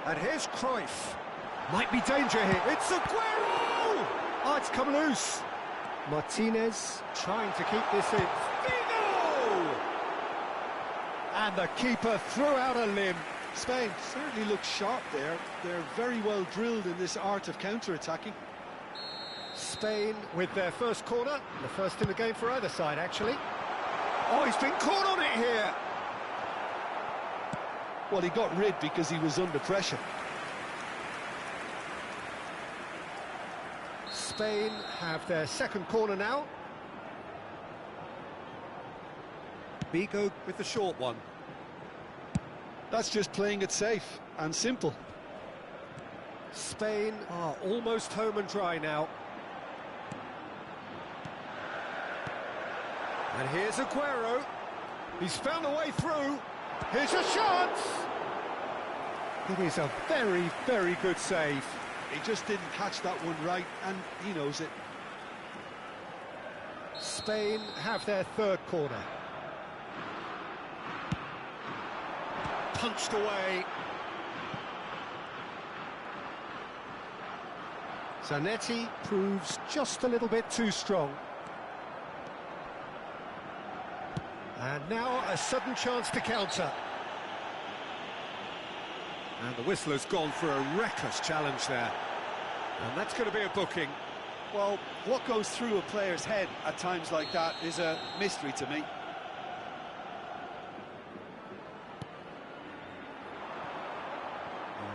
And here's Cruyff. Might be danger here. It's Aguero! Oh, it's come loose. Martinez trying to keep this in. Figo! And the keeper threw out a limb. Spain certainly looks sharp there. They're very well drilled in this art of counter-attacking. Spain with their first corner. The first in the game for either side, actually. Oh, he's been caught on it here. Well, he got rid because he was under pressure. Spain have their second corner now. Figo with the short one. That's just playing it safe and simple. Spain are almost home and dry now. And here's Aguero. He's found a way through. Here's a chance! It is a very, very good save. He just didn't catch that one right, and he knows it. Spain have their third corner. Punched away. Zanetti proves just a little bit too strong. And now a sudden chance to counter. And the whistler's gone for a reckless challenge there. And that's going to be a booking. Well, what goes through a player's head at times like that is a mystery to me.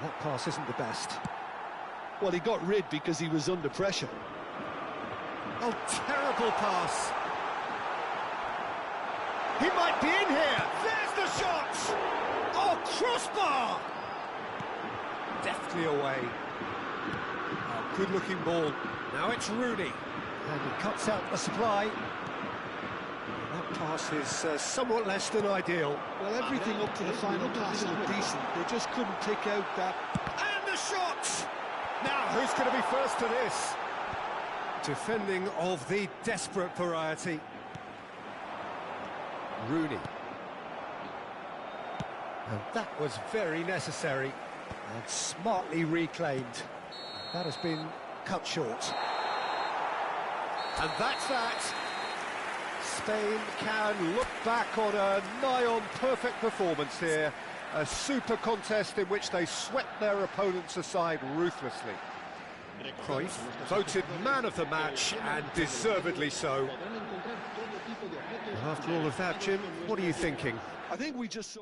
That pass isn't the best. Well, he got rid because he was under pressure. Oh, terrible pass. He might be in here. There's the shot. Oh, crossbar. Deftly away. Oh, good-looking ball. Now it's Rooney. And he cuts out the supply. And that pass is somewhat less than ideal. Well, everything up to the final pass looked decent. They just couldn't pick out that... And the shot! Now, who's going to be first to this? Defending of the desperate variety. Rooney. And that was very necessary and smartly reclaimed. That has been cut short. And that's that. Spain can look back on a nigh-on perfect performance here. A super contest in which they swept their opponents aside ruthlessly. Cruyff voted man of the match, and deservedly so. Well, after all of that, Jim, what are you thinking? I think we just saw...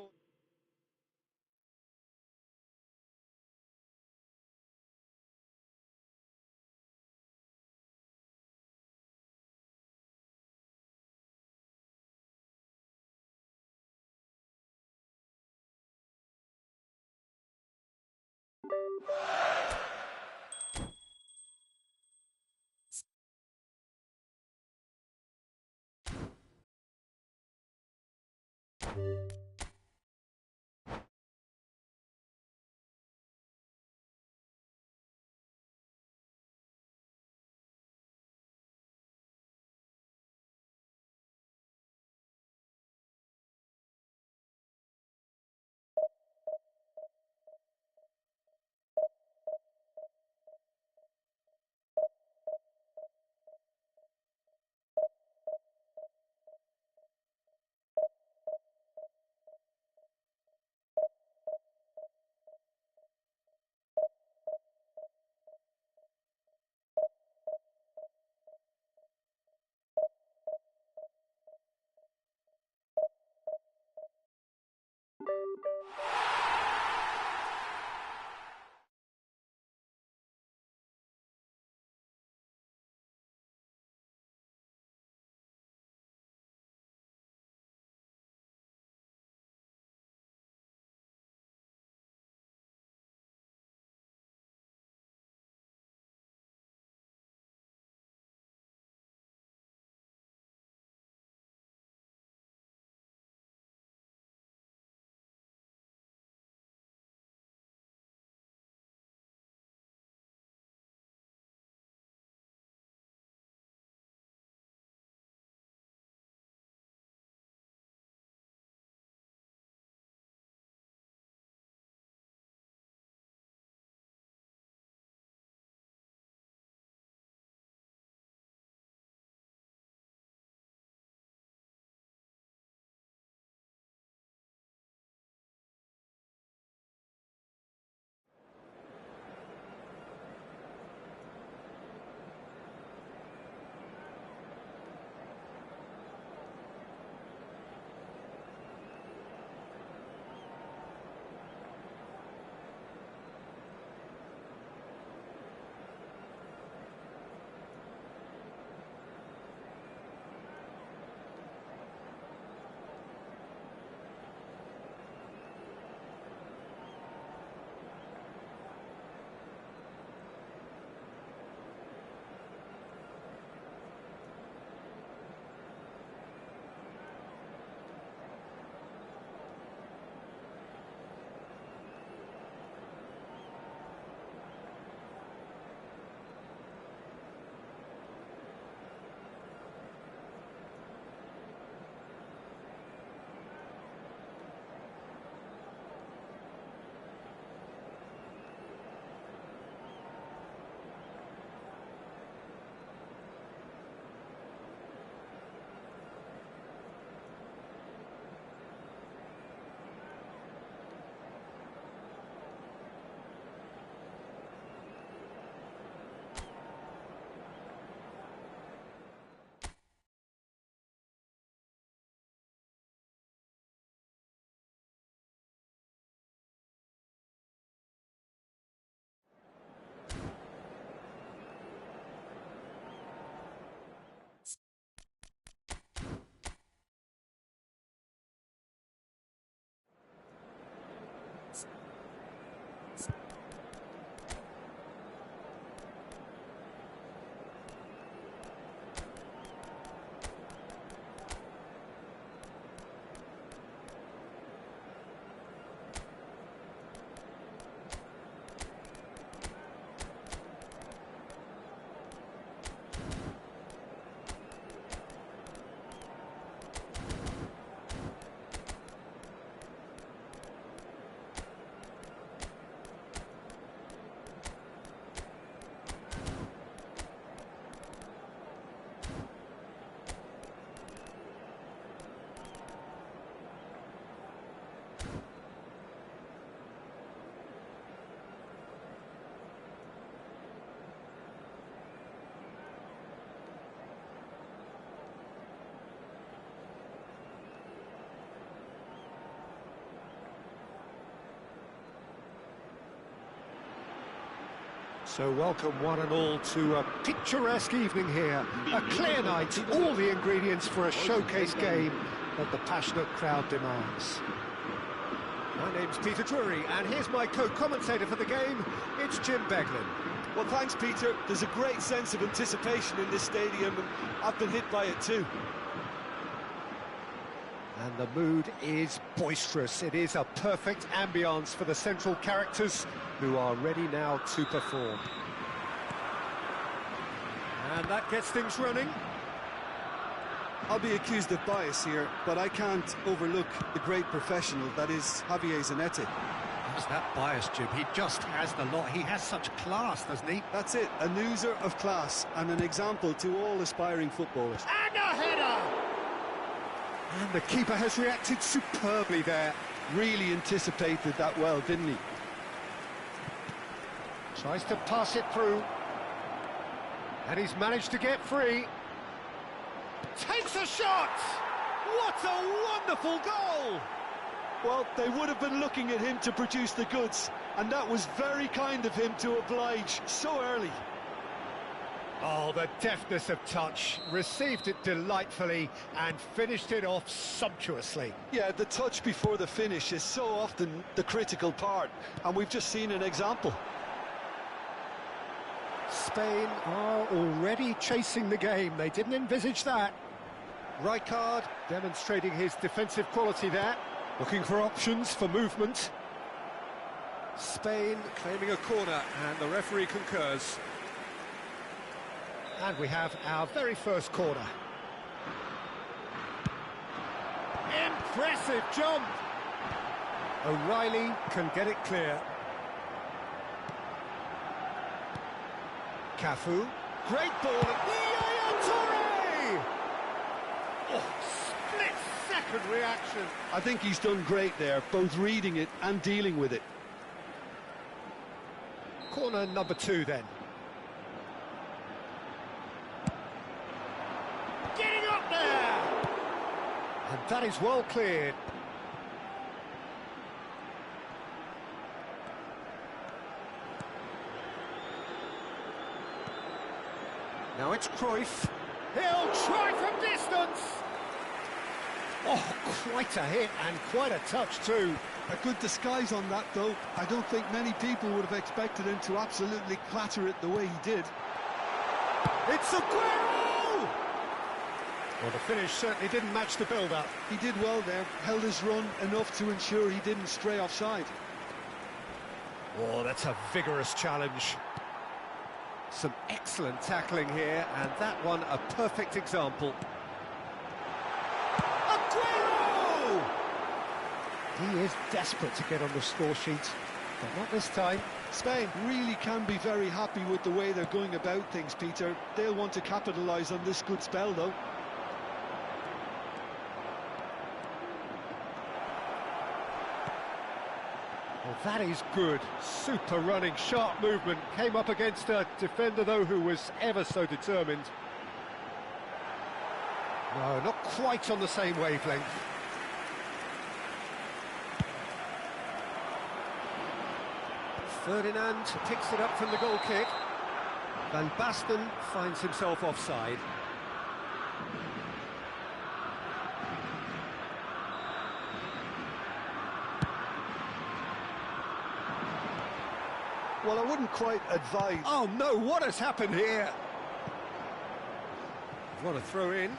So welcome one and all to a picturesque evening here. A clear night, all the ingredients for a showcase game that the passionate crowd demands. My name's Peter Drury, and here's my co-commentator for the game, it's Jim Beglin. Well, thanks, Peter. There's a great sense of anticipation in this stadium, and I've been hit by it too. And the mood is boisterous. It is a perfect ambience for the central characters who are ready now to perform. And that gets things running. I'll be accused of bias here, but I can't overlook the great professional that is Javier Zanetti. How's that bias, Jim? He just has the lot. He has such class, doesn't he? That's it, an oozer of class and an example to all aspiring footballers. And a header! And the keeper has reacted superbly there. Really anticipated that well, didn't he? Tries to pass it through. And he's managed to get free. Takes a shot! What a wonderful goal! Well, they would have been looking at him to produce the goods, and that was very kind of him to oblige so early. Oh, the deftness of touch, received it delightfully and finished it off sumptuously. Yeah, the touch before the finish is so often the critical part, and we've just seen an example. Spain are already chasing the game, they didn't envisage that. Rijkaard demonstrating his defensive quality there, looking for options for movement. Spain claiming a corner, and the referee concurs. And we have our very first corner. Impressive jump! O'Reilly can get it clear. Cafu, great ball, and Yaya Toure! Oh, split-second reaction. I think he's done great there, both reading it and dealing with it. Corner number 2 then. Getting up there! And that is well cleared. Now it's Cruyff. He'll try from distance! Oh, quite a hit and quite a touch too. A good disguise on that, though. I don't think many people would have expected him to absolutely clatter it the way he did. It's Aguero! Well, the finish certainly didn't match the build-up. He did well there, held his run enough to ensure he didn't stray offside. Oh, that's a vigorous challenge. Some excellent tackling here, and that one a perfect example. Aguero! He is desperate to get on the score sheet, but not this time. Spain really can be very happy with the way they're going about things, Peter. They'll want to capitalise on this good spell, though. Well, that is good. Super running, sharp movement. Came up against a defender, though, who was ever so determined. No, not quite on the same wavelength. Ferdinand picks it up from the goal kick. Van Basten finds himself offside. Well, I wouldn't quite advise... Oh no, what has happened here? What a throw in.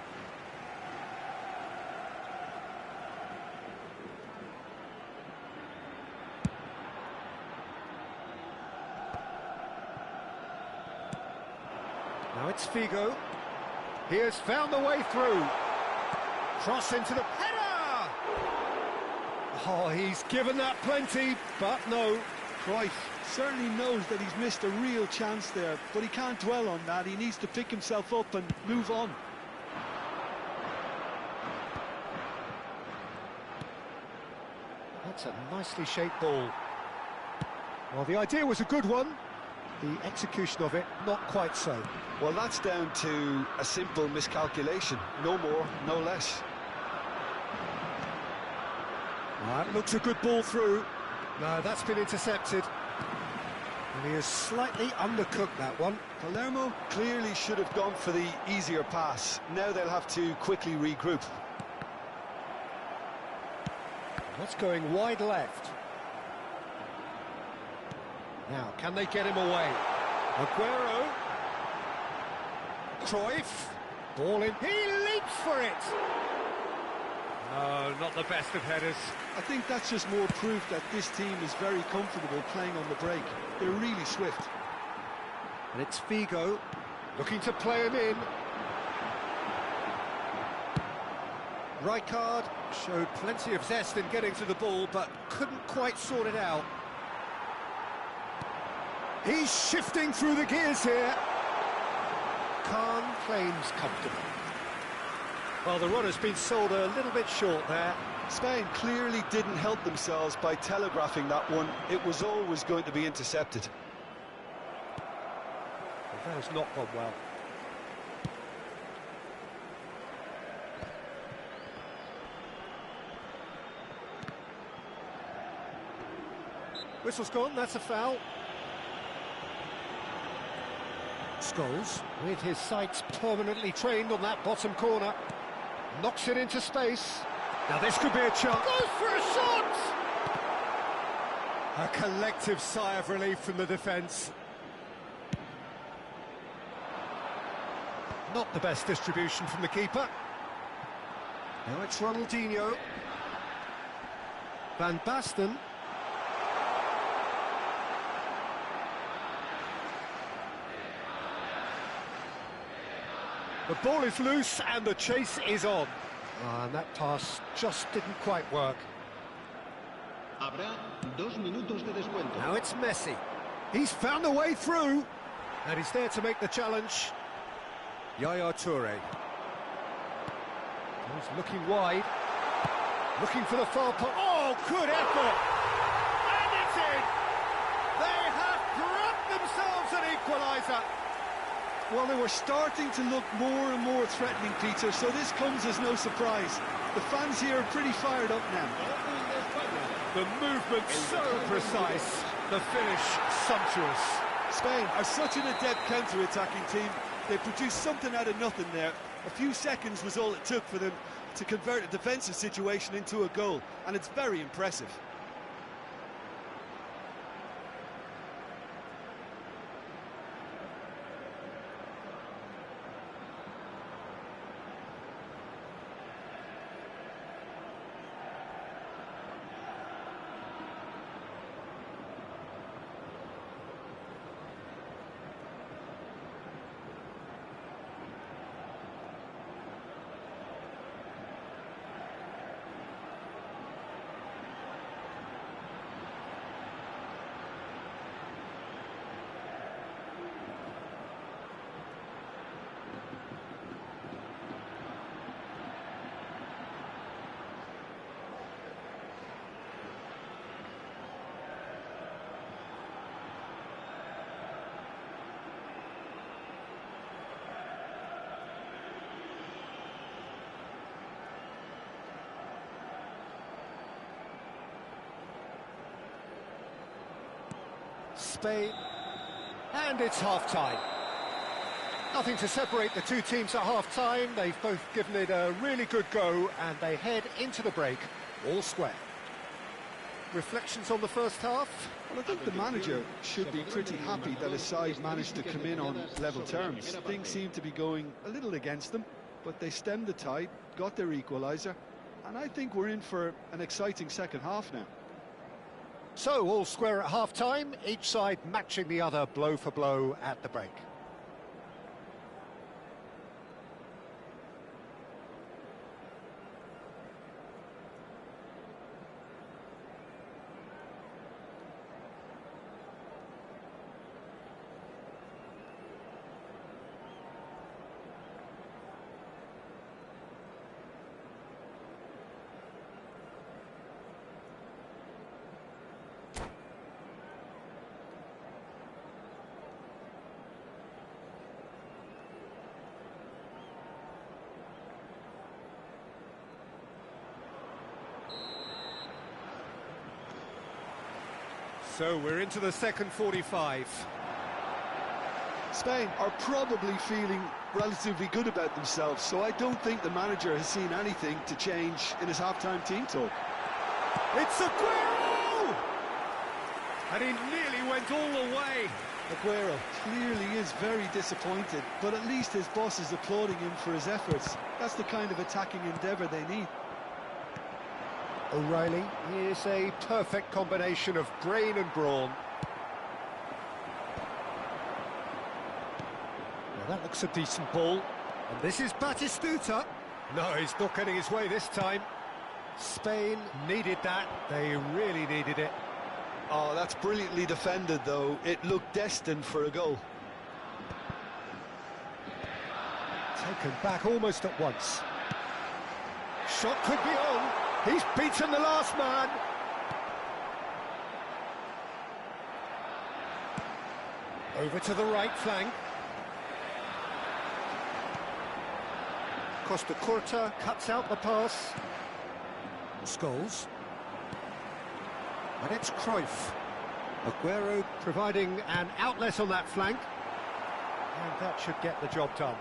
Now it's Figo. He has found the way through. Cross into the header! Oh, he's given that plenty, but no. Cruyff certainly knows that he's missed a real chance there, but he can't dwell on that. He needs to pick himself up and move on. That's a nicely shaped ball. Well, the idea was a good one. The execution of it, not quite so. Well, that's down to a simple miscalculation. No more, no less. That looks a good ball through. No, that's been intercepted. And he has slightly undercooked that one. Palermo clearly should have gone for the easier pass. Now they'll have to quickly regroup. That's going wide left. Now, can they get him away? Aguero. Cruyff. Ball in. He leaps for it! No, not the best of headers. I think that's just more proof that this team is very comfortable playing on the break. They're really swift. And it's Figo looking to play him in. Rijkaard showed plenty of zest in getting to the ball, but couldn't quite sort it out. He's shifting through the gears here. Khan claims comfortable. Well, the run has been sold a little bit short there. Spain clearly didn't help themselves by telegraphing that one. It was always going to be intercepted. That has not gone well. Whistle's gone, that's a foul. Scholes, with his sights permanently trained on that bottom corner, knocks it into space. Now this could be a chance. Goes for a shot! A collective sigh of relief from the defence. Not the best distribution from the keeper. Now it's Ronaldinho. Van Basten. The ball is loose and the chase is on. And that pass just didn't quite work. Habrá 2 minutos de descuento. Now it's Messi. He's found a way through. And he's there to make the challenge. Yaya Toure. He's looking wide. Looking for the far post. Oh, good effort! And it's in! They have grabbed themselves an equaliser. Well, they were starting to look more and more threatening, Peter, so this comes as no surprise. The fans here are pretty fired up now. The movement so precise, the finish sumptuous. Spain are such an adept counter-attacking team. They produced something out of nothing there. A few seconds was all it took for them to convert a defensive situation into a goal, and it's very impressive. Spain, and it's half-time. Nothing to separate the two teams at half-time. They've both given it a really good go, and they head into the break all square. Reflections on the first half? Well, I think the manager should be pretty happy that his side managed to come in on level terms. Things seem to be going a little against them, but they stemmed the tide, got their equaliser, and I think we're in for an exciting second half now. So, all square at half-time, each side matching the other blow for blow at the break. So we're into the second 45. Spain are probably feeling relatively good about themselves, so I don't think the manager has seen anything to change in his half-time team talk. It's Aguero! And he nearly went all the way. Aguero clearly is very disappointed, but at least his boss is applauding him for his efforts. That's the kind of attacking endeavour they need. O'Reilly is a perfect combination of brain and brawn. Well, that looks a decent ball. And this is Batistuta. No, he's not getting his way this time. Spain needed that. They really needed it. Oh, that's brilliantly defended, though. It looked destined for a goal. Taken back almost at once. Shot could be on. He's beaten the last man. Over to the right flank. Costa Curta cuts out the pass. Scholes. And it's Cruyff. Aguero providing an outlet on that flank. And that should get the job done.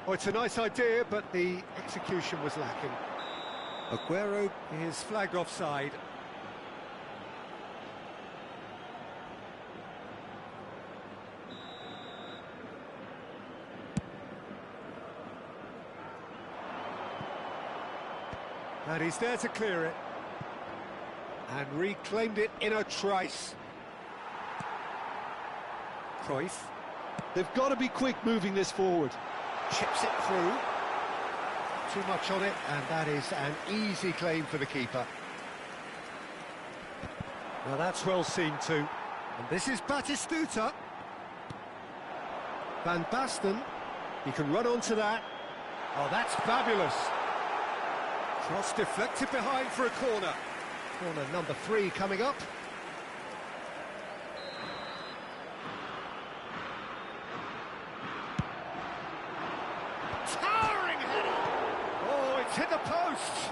Oh, it's a nice idea, but the execution was lacking. Aguero is flagged offside. And he's there to clear it. And reclaimed it in a trice. Cruyff. They've got to be quick moving this forward. Chips it through. Too much on it, and that is an easy claim for the keeper. Now that's well seen too. And this is Batistuta. Van Basten. He can run onto that. Oh, that's fabulous. Cross deflected behind for a corner. Corner number 3 coming up. Towering header! Oh, it's hit the post!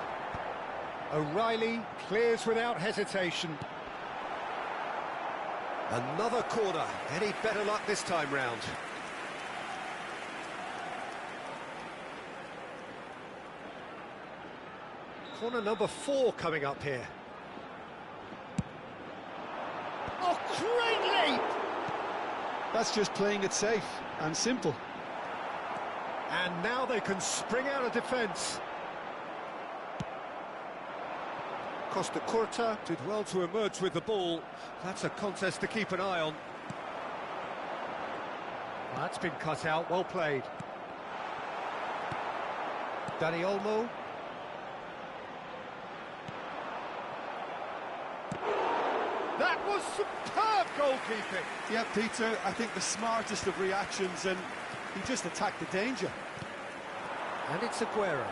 O'Reilly clears without hesitation. Another corner. Any better luck this time round? Corner number 4 coming up here. Oh, great leap! That's just playing it safe and simple. And now they can spring out of defence. Costa Curta did well to emerge with the ball. That's a contest to keep an eye on. That's been cut out, well played. Dani Olmo. That was superb goalkeeping. Yeah, Peter, I think the smartest of reactions, and he just attacked the danger. And it's Aguero.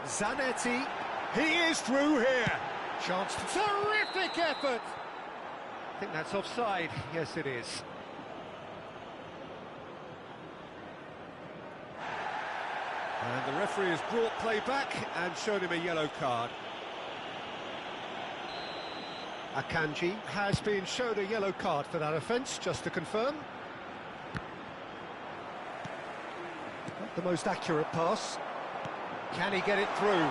Zanetti. He is through here. Chance to... Terrific effort! I think that's offside. Yes, it is. And the referee has brought play back and shown him a yellow card. Akanji has been shown a yellow card for that offence, just to confirm. Not the most accurate pass. Can he get it through?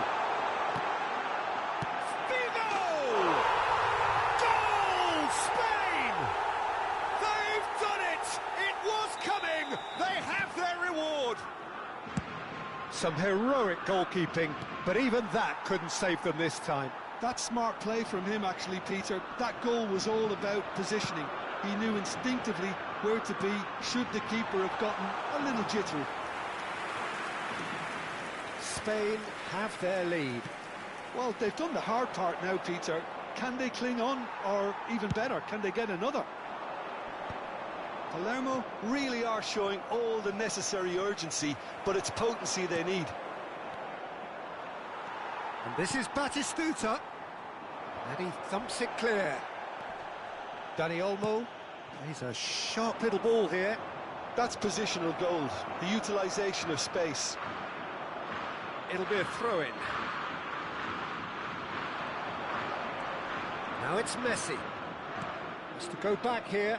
Figo! Goal! Spain! They've done it! It was coming! They have their reward! Some heroic goalkeeping, but even that couldn't save them this time. That's smart play from him, actually, Peter. That goal was all about positioning. He knew instinctively where to be should the keeper have gotten a little jittery. Spain have their lead. Well, they've done the hard part now, Peter. Can they cling on, or even better, can they get another? Palermo really are showing all the necessary urgency, but it's potency they need. And this is Batistuta. And he thumps it clear. Dani Olmo. He's a sharp little ball here. That's positional gold, the utilisation of space. It'll be a throw-in. Now it's Messi. Has to go back here.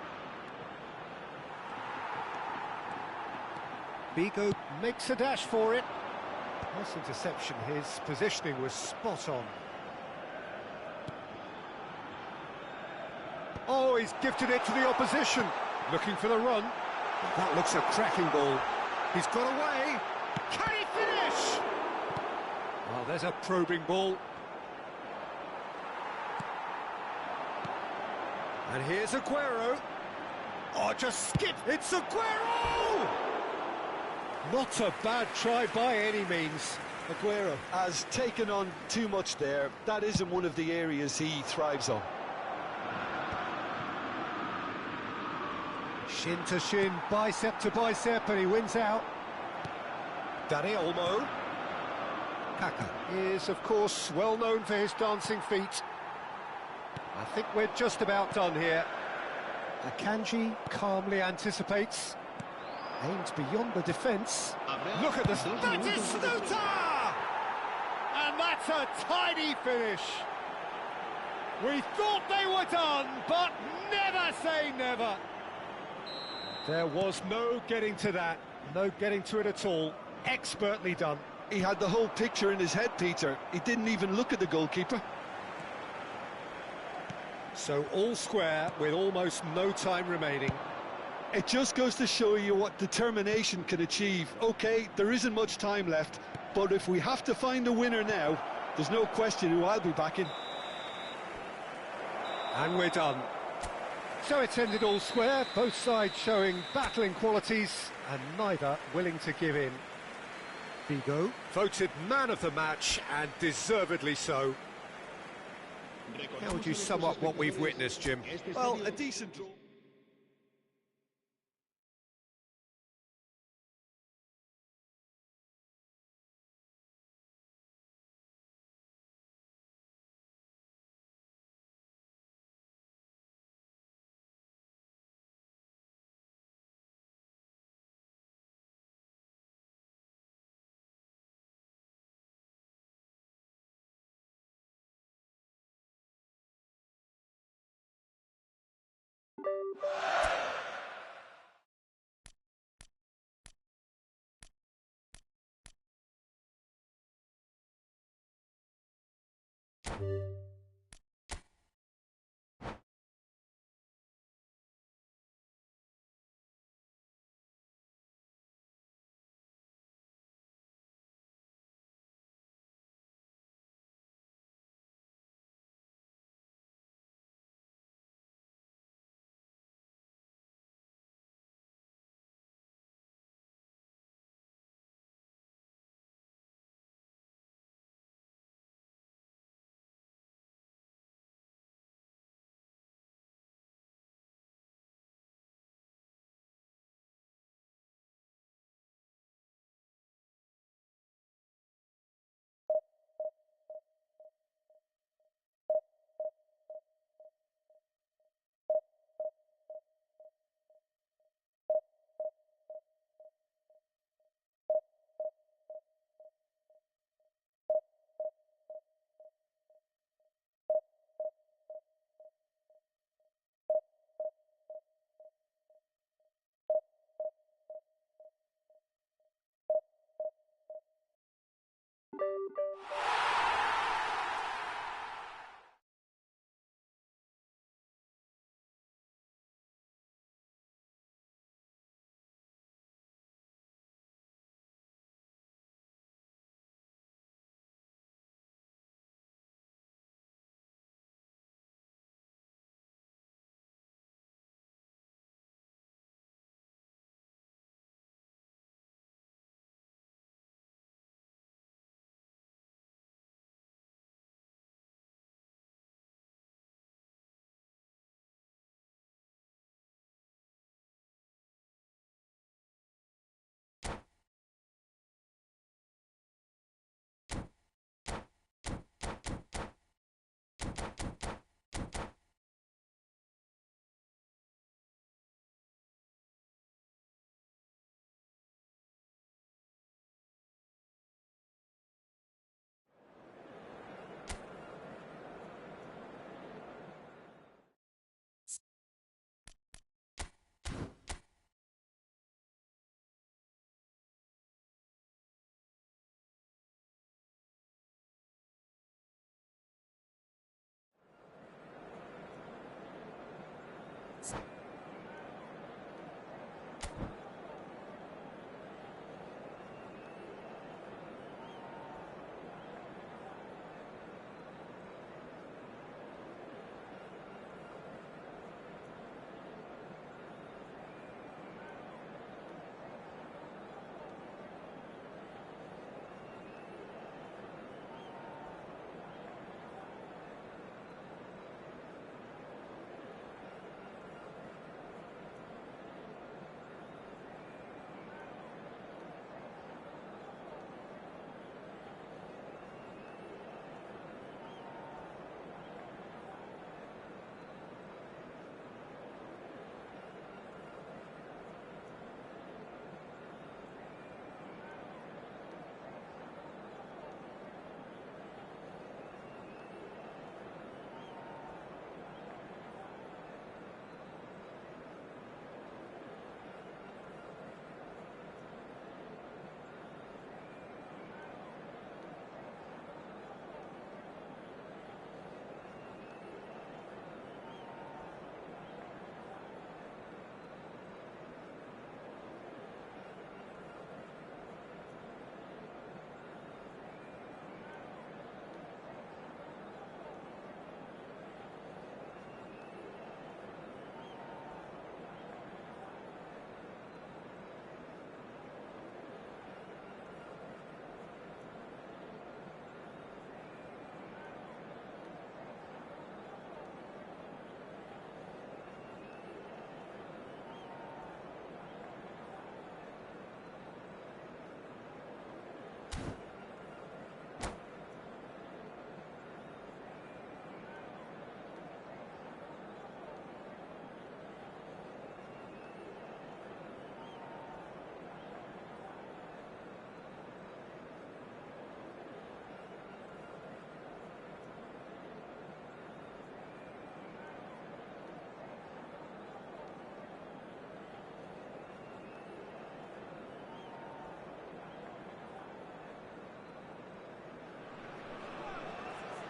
Vigo makes a dash for it. Nice interception, his positioning was spot on. Oh, he's gifted it to the opposition. Looking for the run. That looks a cracking ball. He's got away. Can he finish? Oh, there's a probing ball. And here's Aguero. Oh, just skip. It's Aguero! Not a bad try by any means. Aguero has taken on too much there. That isn't one of the areas he thrives on. Shin to shin, bicep to bicep, and he wins out. Dani Olmo. Kaka is, of course, well known for his dancing feet. I think we're just about done here. Akanji calmly anticipates. Aims beyond the defence. Look at this. That is Stuta! And that's a tidy finish. We thought they were done, but never say never. There was no getting to that. No getting to it at all. Expertly done. He had the whole picture in his head, Peter. He didn't even look at the goalkeeper. So all square with almost no time remaining. It just goes to show you what determination can achieve. OK, there isn't much time left, but if we have to find a winner now, there's no question who I'll be backing. And we're done. So it's ended all square, both sides showing battling qualities and neither willing to give in. Vigo voted man of the match, and deservedly so. How would you sum up what we've witnessed, Jim? Well, a decent draw.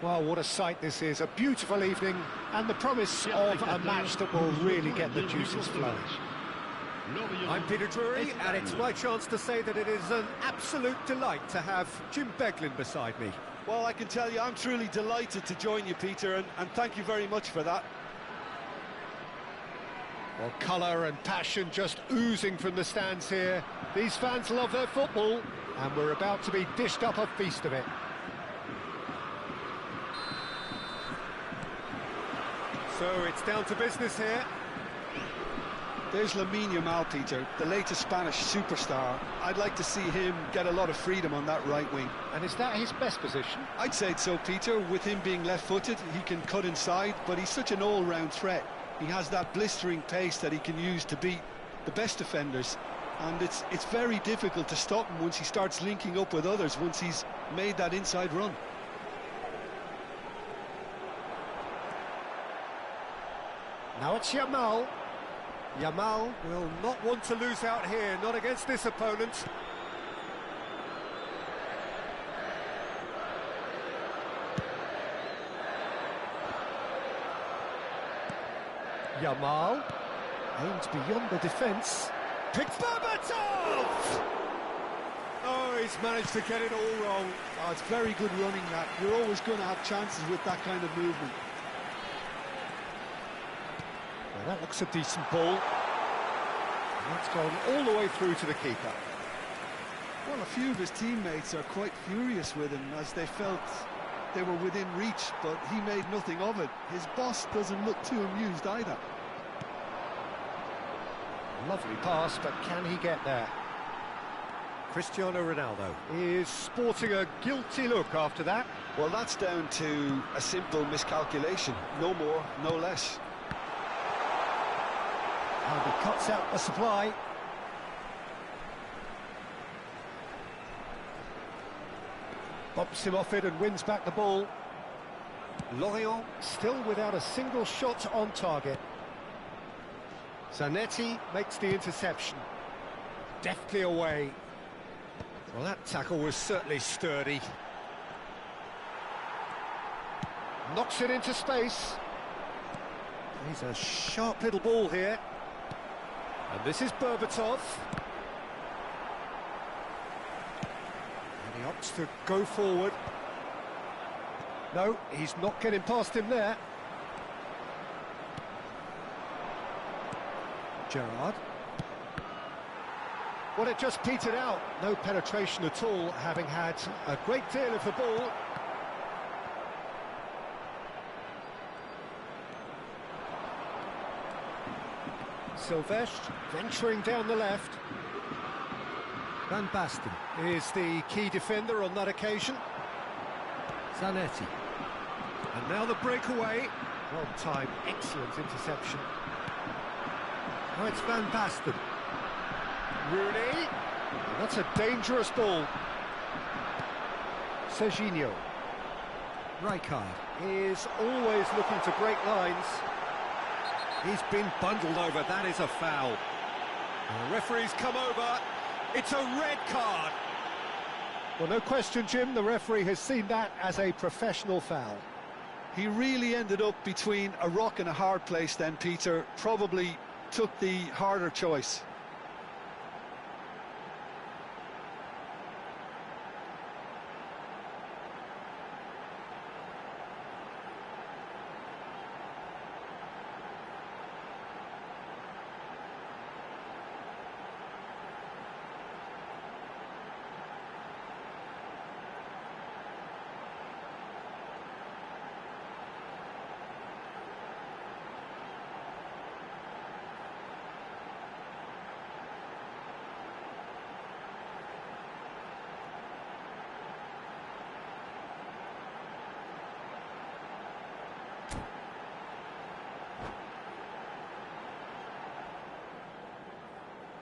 Well, what a sight this is, a beautiful evening, and the promise of a match that will really get the juices flowing. I'm Peter Drury, and it's my chance to say that it is an absolute delight to have Jim Beglin beside me. Well, I can tell you, I'm truly delighted to join you, Peter, and thank you very much for that. Well, colour and passion just oozing from the stands here. These fans love their football, and we're about to be dished up a feast of it. So it's down to business here. There's Lamine Yamal, Peter, the latest Spanish superstar. I'd like to see him get a lot of freedom on that right wing. And is that his best position? I'd say so, Peter. With him being left-footed, he can cut inside, but he's such an all-round threat. He has that blistering pace that he can use to beat the best defenders, and it's very difficult to stop him once he starts linking up with others, once he's made that inside run. Now it's Yamal. Yamal will not want to lose out here, not against this opponent. Yamal aims beyond the defence. Picks Berbatov! Oh, he's managed to get it all wrong. Oh, it's very good running, that. You're always going to have chances with that kind of movement. Well, that looks a decent ball. And that's gone all the way through to the keeper. Well, a few of his teammates are quite furious with him, as they felt they were within reach, but he made nothing of it. His boss doesn't look too amused either. Lovely pass, but can he get there? Cristiano Ronaldo is sporting a guilty look after that. Well, that's down to a simple miscalculation. No more, no less. And he cuts out the supply. Bumps him off it and wins back the ball. Lorient still without a single shot on target. Zanetti makes the interception. Deftly away. Well, that tackle was certainly sturdy. Knocks it into space. He's a sharp little ball here. And this is Berbatov. And he opts to go forward. No, he's not getting past him there. Gerrard. Well, it just petered out. No penetration at all, having had a great deal of the ball. Silvestre venturing down the left. Van Basten is the key defender on that occasion. Zanetti. And now the breakaway. Well timed, excellent interception. Now it's Van Basten. Rooney. And that's a dangerous ball. Serginho. Rijkaard is always looking to break lines. He's been bundled over, that is a foul. And the referee's come over, it's a red card. Well, no question, Jim, the referee has seen that as a professional foul. He really ended up between a rock and a hard place then, Peter. Probably took the harder choice.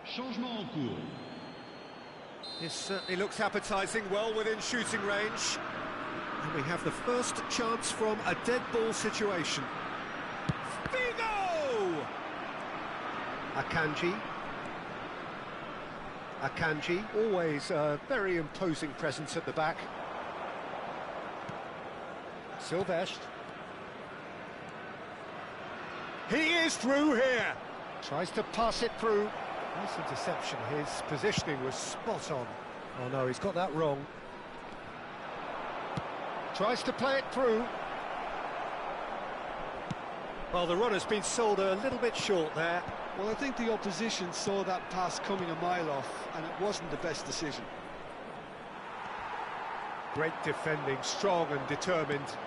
Changement en cours. This certainly looks appetising, well within shooting range. And we have the first chance from a dead ball situation. Figo! Akanji. Akanji, always a very imposing presence at the back. Silvestre. He is through here. Tries to pass it through. Nice interception. His positioning was spot on. Oh no, he's got that wrong. Tries to play it through. Well, the runner's been sold a little bit short there. Well, I think the opposition saw that pass coming a mile off, and it wasn't the best decision. Great defending, strong and determined.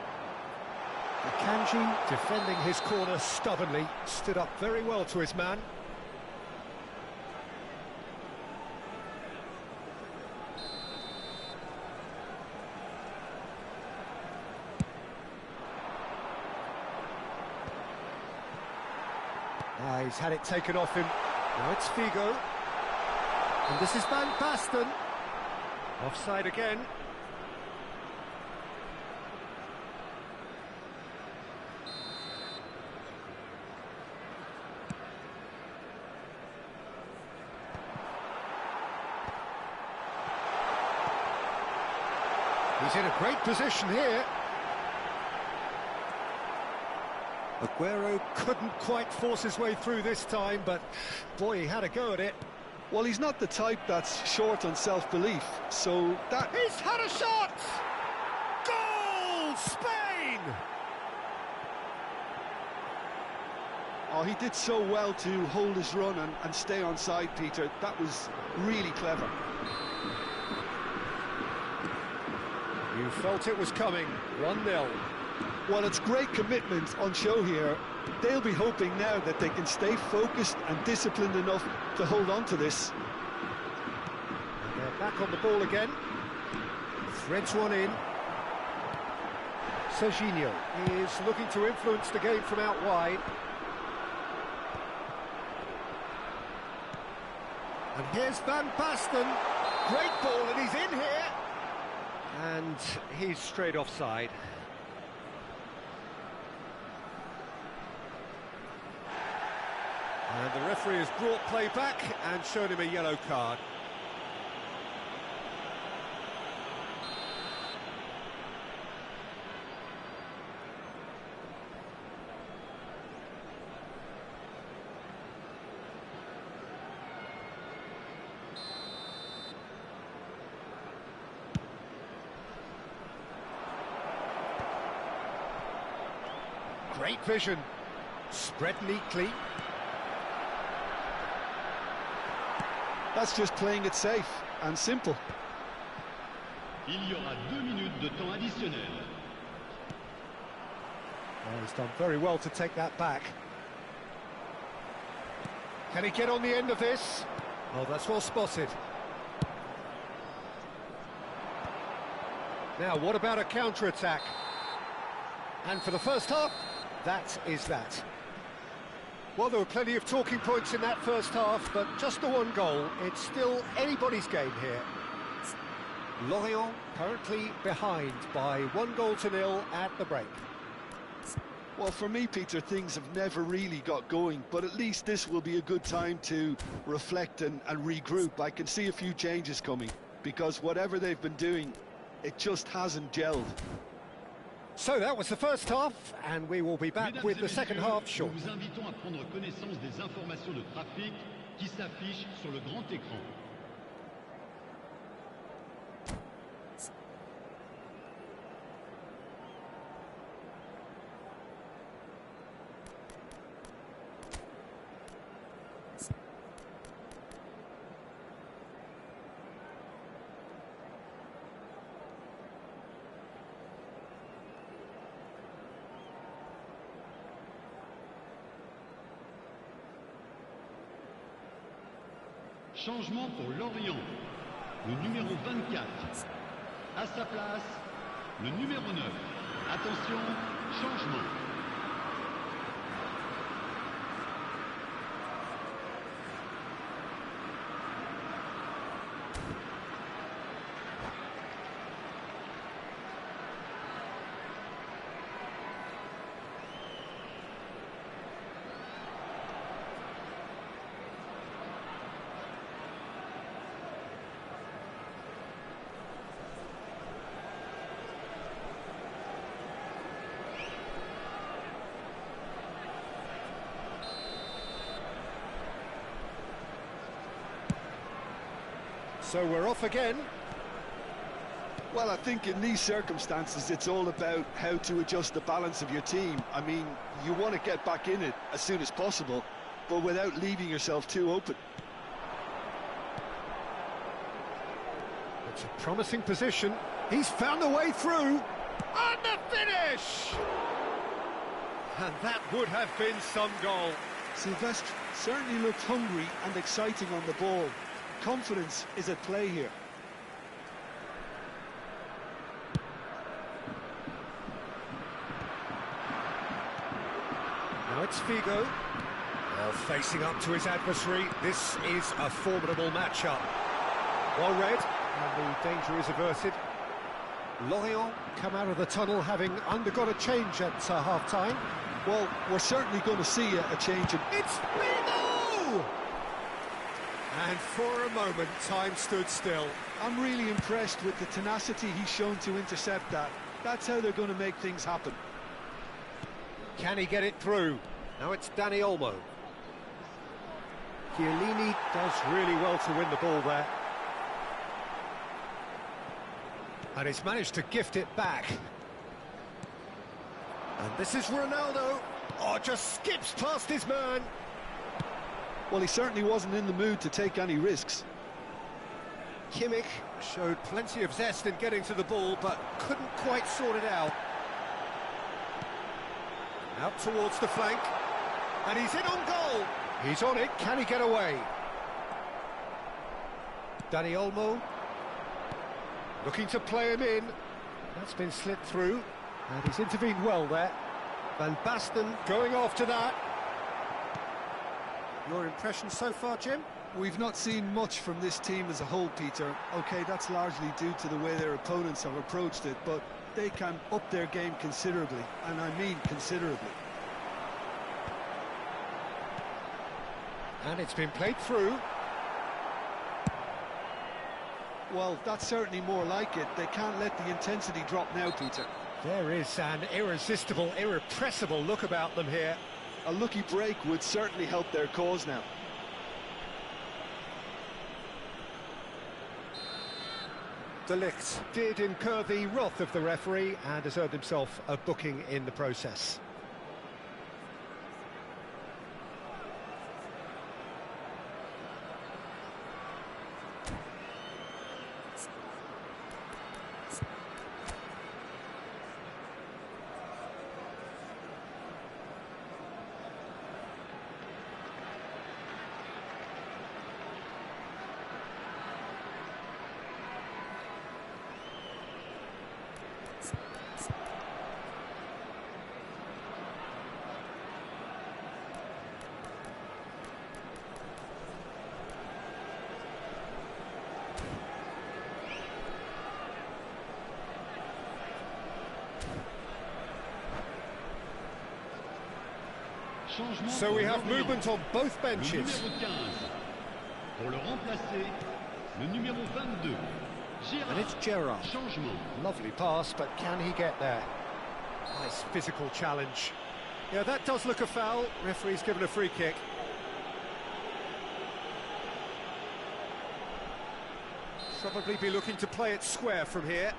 Akanji defending his corner stubbornly, stood up very well to his man. He's had it taken off him. Now it's Figo. And this is Van Basten. Offside again. He's in a great position here. Aguero couldn't quite force his way through this time, but boy, he had a go at it. Well, he's not the type that's short on self-belief, so that... He's had a shot! Goal! Spain! Oh, he did so well to hold his run and stay on side, Peter. That was really clever. You felt it was coming. 1-0. Well, it's great commitment on show here. They'll be hoping now that they can stay focused and disciplined enough to hold on to this. And they're back on the ball again. Threads one in. Serginho is looking to influence the game from out wide. And here's Van Basten. Great ball, and he's in here. And he's straight offside. And the referee has brought play back and shown him a yellow card. Great vision, spread neatly. That's just playing it safe and simple. Il y aura 2 minutes de temps additionnel. Oh, he's done very well to take that back. Can he get on the end of this? Oh, that's well spotted. Now, what about a counter-attack? And for the first half, that is that. Well, there were plenty of talking points in that first half, but just the one goal. It's still anybody's game here. Lorient currently behind by 1-0 at the break. Well, for me, Peter, things have never really got going, but at least this will be a good time to reflect and regroup. I can see a few changes coming, because whatever they've been doing, it just hasn't gelled. So that was the first half, and we will be back with the second half shortly. Nous vous invitons à prendre connaissance des informations de trafic qui s'affichent sur le grand écran. Changement pour Lorient. Le numéro 24. À sa place, le numéro 9. Attention, changement. So we're off again. Well, I think in these circumstances, it's all about how to adjust the balance of your team. I mean, you want to get back in it as soon as possible, but without leaving yourself too open. It's a promising position. He's found a way through. And the finish! And that would have been some goal. Silvestre certainly looked hungry and exciting on the ball. Confidence is at play here. Now it's Figo. Well, facing up to his adversary, this is a formidable matchup. Well read, and the danger is averted. Lorient come out of the tunnel having undergone a change at half-time. Well, we're certainly going to see a change. It's Figo! And for a moment, time stood still. I'm really impressed with the tenacity he's shown to intercept that. That's how they're going to make things happen. Can he get it through? Now it's Dani Olmo. Chiellini does really well to win the ball there. And he's managed to gift it back. And this is Ronaldo. Oh, just skips past his man. Well, he certainly wasn't in the mood to take any risks. Kimmich showed plenty of zest in getting to the ball, but couldn't quite sort it out. Out towards the flank. And he's in on goal. He's on it. Can he get away? Dani Olmo. Looking to play him in. That's been slipped through. And he's intervened well there. Van Basten going after that. Your impression so far, Jim? We've not seen much from this team as a whole, Peter. OK, that's largely due to the way their opponents have approached it, but they can up their game considerably, and I mean considerably. And it's been played through. Well, that's certainly more like it. They can't let the intensity drop now, Peter. There is an irresistible, irrepressible look about them here. A lucky break would certainly help their cause now. De Ligt did incur the wrath of the referee and has earned himself a booking in the process. So we have movement on both benches. Pour le remplacer, le numéro 22. And it's Gerrard. Lovely pass, but can he get there? Nice physical challenge. Yeah, that does look a foul. Referee's given a free kick. Probably be looking to play it square from here.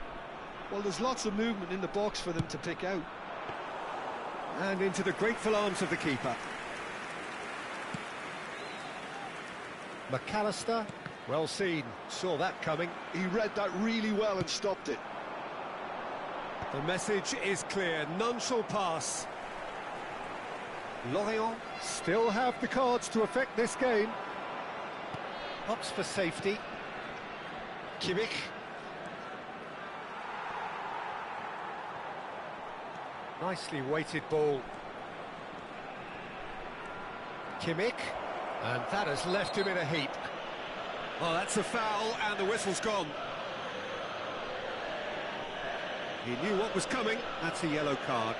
Well, there's lots of movement in the box for them to pick out. And into the grateful arms of the keeper. McAllister, well seen, saw that coming. He read that really well and stopped it. The message is clear, none shall pass. Lorient still have the cards to affect this game. Ups for safety. Kimmich. Nicely weighted ball. Kimmich, and that has left him in a heap. Oh, that's a foul, and the whistle's gone. He knew what was coming. That's a yellow card.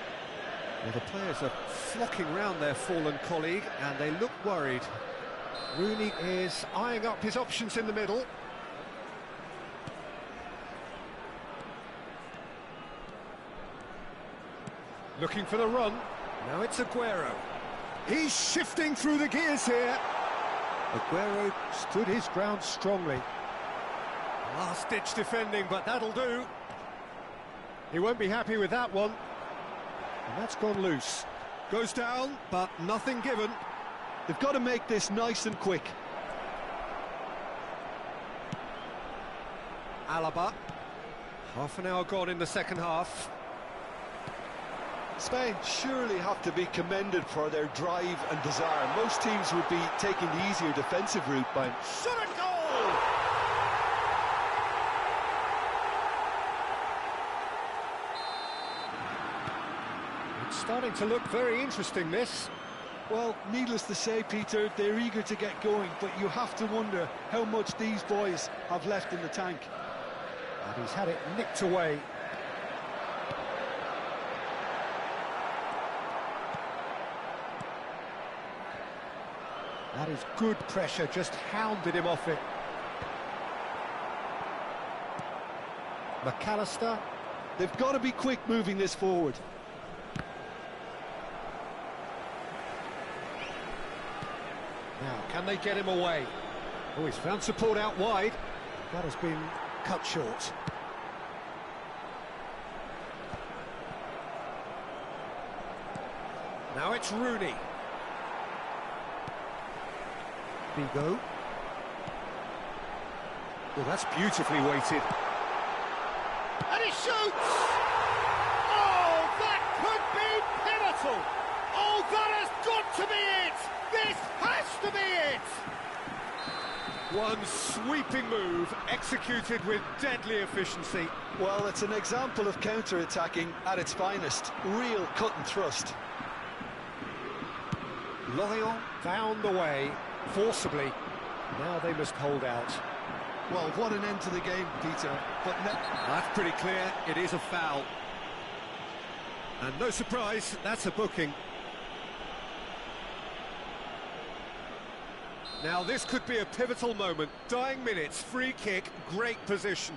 Well, the players are flocking round their fallen colleague, and they look worried. Rooney is eyeing up his options in the middle. Looking for the run. Now it's Aguero. He's shifting through the gears here. Aguero stood his ground strongly. Last-ditch defending, but that'll do. He won't be happy with that one. And that's gone loose. Goes down, but nothing given. They've got to make this nice and quick. Alaba. Half an hour gone in the second half. Spain surely have to be commended for their drive and desire. Most teams would be taking the easier defensive route by... Shot a goal! It's starting to look very interesting, this. Well, needless to say, Peter, they're eager to get going, but you have to wonder how much these boys have left in the tank. And he's had it nicked away. That is good pressure, just hounded him off it. McAllister. They've got to be quick moving this forward. Now, can they get him away? Oh, he's found support out wide. That has been cut short. Now it's Rooney. Vigo. Well, that's beautifully weighted. And he shoots! Oh, that could be pivotal! Oh, that has got to be it! This has to be it! One sweeping move, executed with deadly efficiency. Well, it's an example of counter-attacking at its finest. Real cut and thrust. Lorient found the way, forcibly. Now they must hold out. Well, what an end to the game, Peter. But that's pretty clear, it is a foul. And no surprise, that's a booking. Now this could be a pivotal moment. Dying minutes, free kick, great position.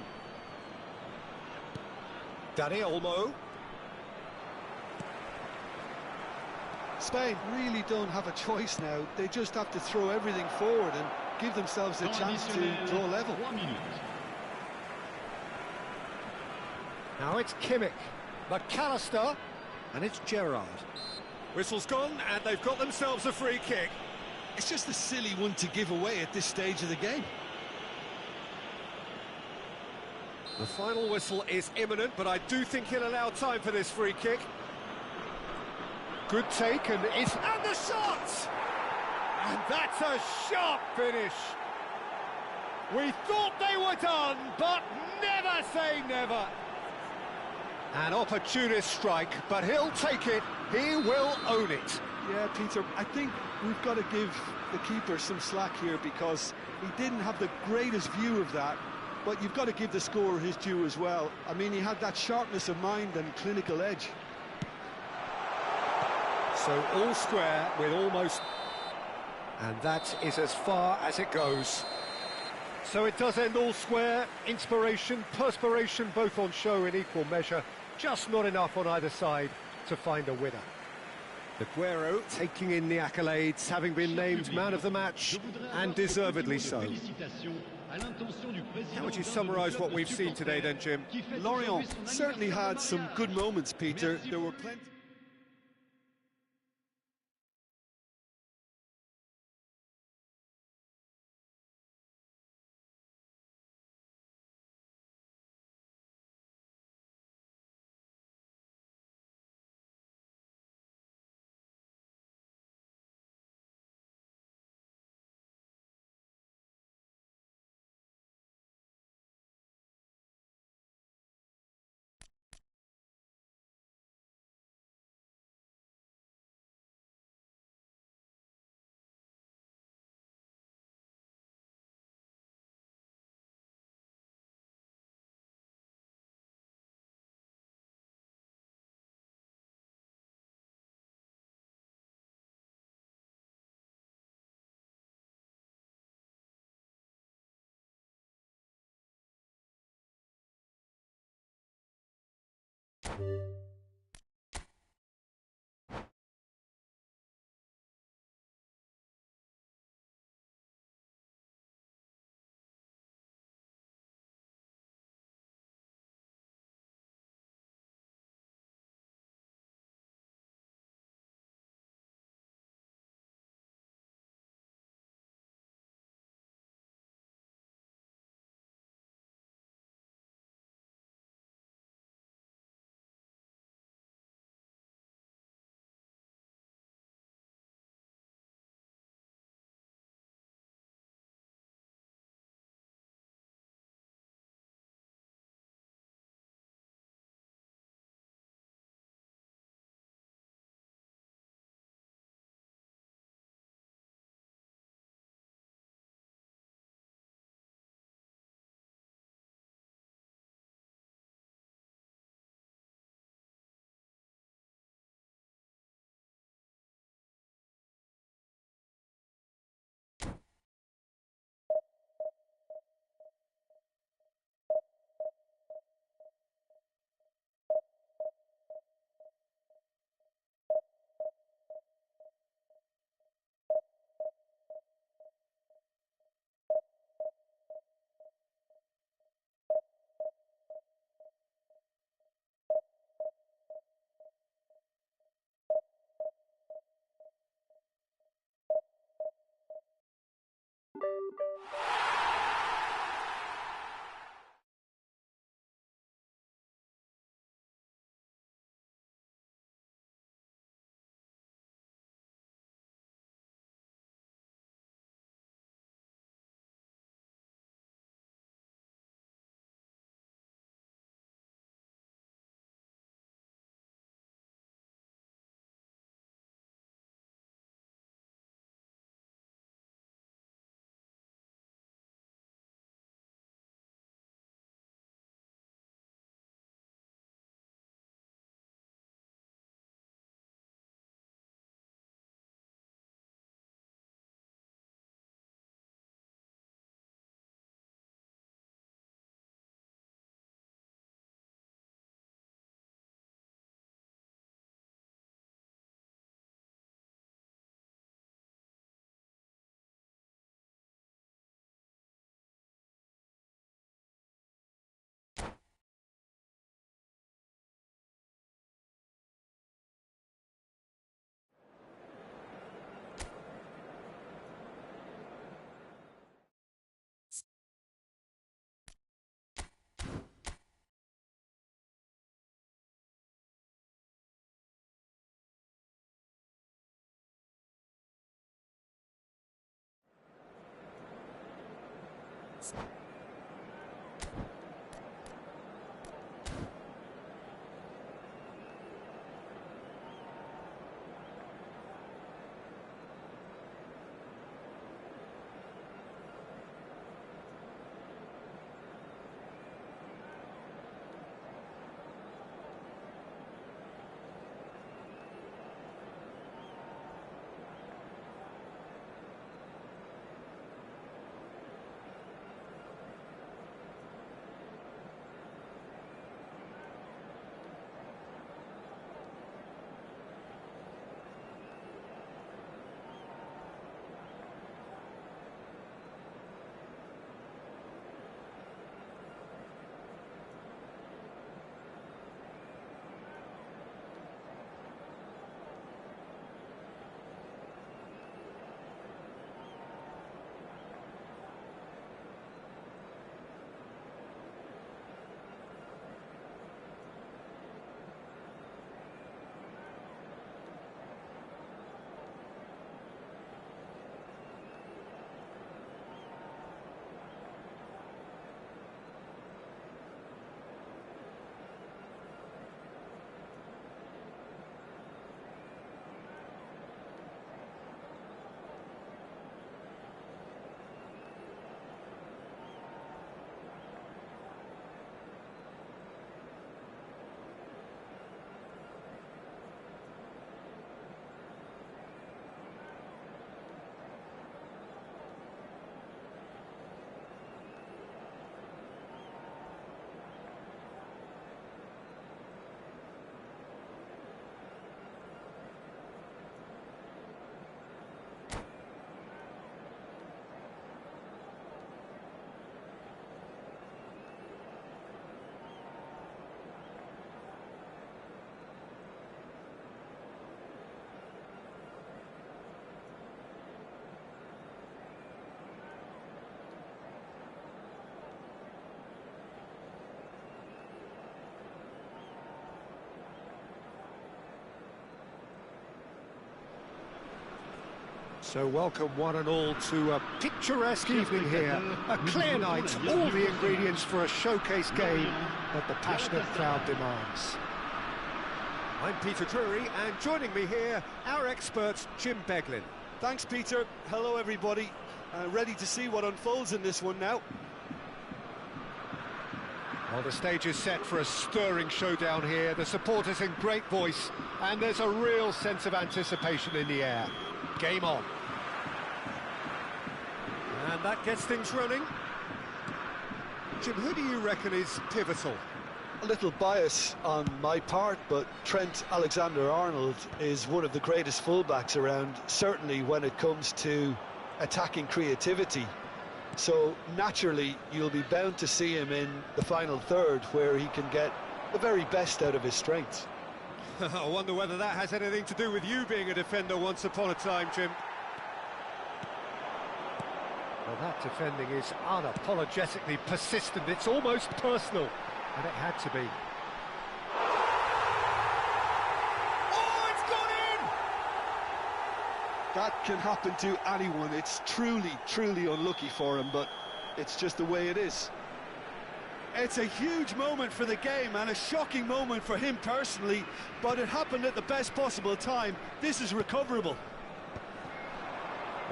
Dani Olmo. Spain really don't have a choice now. They just have to throw everything forward and give themselves a chance to draw level. Now it's Kimmich, McAllister, and it's Gerrard. Whistle's gone, and they've got themselves a free kick. It's just a silly one to give away at this stage of the game. The final whistle is imminent, but I do think he'll allow time for this free kick. Good take, and it's... And the shot! And that's a sharp finish. We thought they were done, but never say never. An opportunist strike, but he'll take it. He will own it. Yeah, Peter, I think we've got to give the keeper some slack here because he didn't have the greatest view of that, but you've got to give the scorer his due as well. I mean, he had that sharpness of mind and clinical edge. So all square with almost... And that is as far as it goes. So it does end all square. Inspiration, perspiration, both on show in equal measure. Just not enough on either side to find a winner. Aguero taking in the accolades, having been named man of the match, and deservedly so. How would you summarise what we've seen today then, Jim? Lorient certainly had some good moments, Peter. There were plenty... So welcome one and all to a picturesque evening here. A clear night, all the ingredients for a showcase game that the passionate crowd demands. I'm Peter Drury, and joining me here, our expert, Jim Beglin. Thanks, Peter. Hello, everybody. Ready to see what unfolds in this one now. Well, the stage is set for a stirring showdown here. The supporters in great voice, and there's a real sense of anticipation in the air. Game on. And that gets things running. Jim, who do you reckon is pivotal? A little bias on my part, but Trent Alexander-Arnold is one of the greatest fullbacks around, certainly when it comes to attacking creativity. So naturally, you'll be bound to see him in the final third, where he can get the very best out of his strengths. I wonder whether that has anything to do with you being a defender once upon a time, Jim. Well, that defending is unapologetically persistent. It's almost personal, and it had to be. Oh, it's gone in! That can happen to anyone. It's truly unlucky for him, but it's just the way it is. It's a huge moment for the game and a shocking moment for him personally, but it happened at the best possible time. This is recoverable.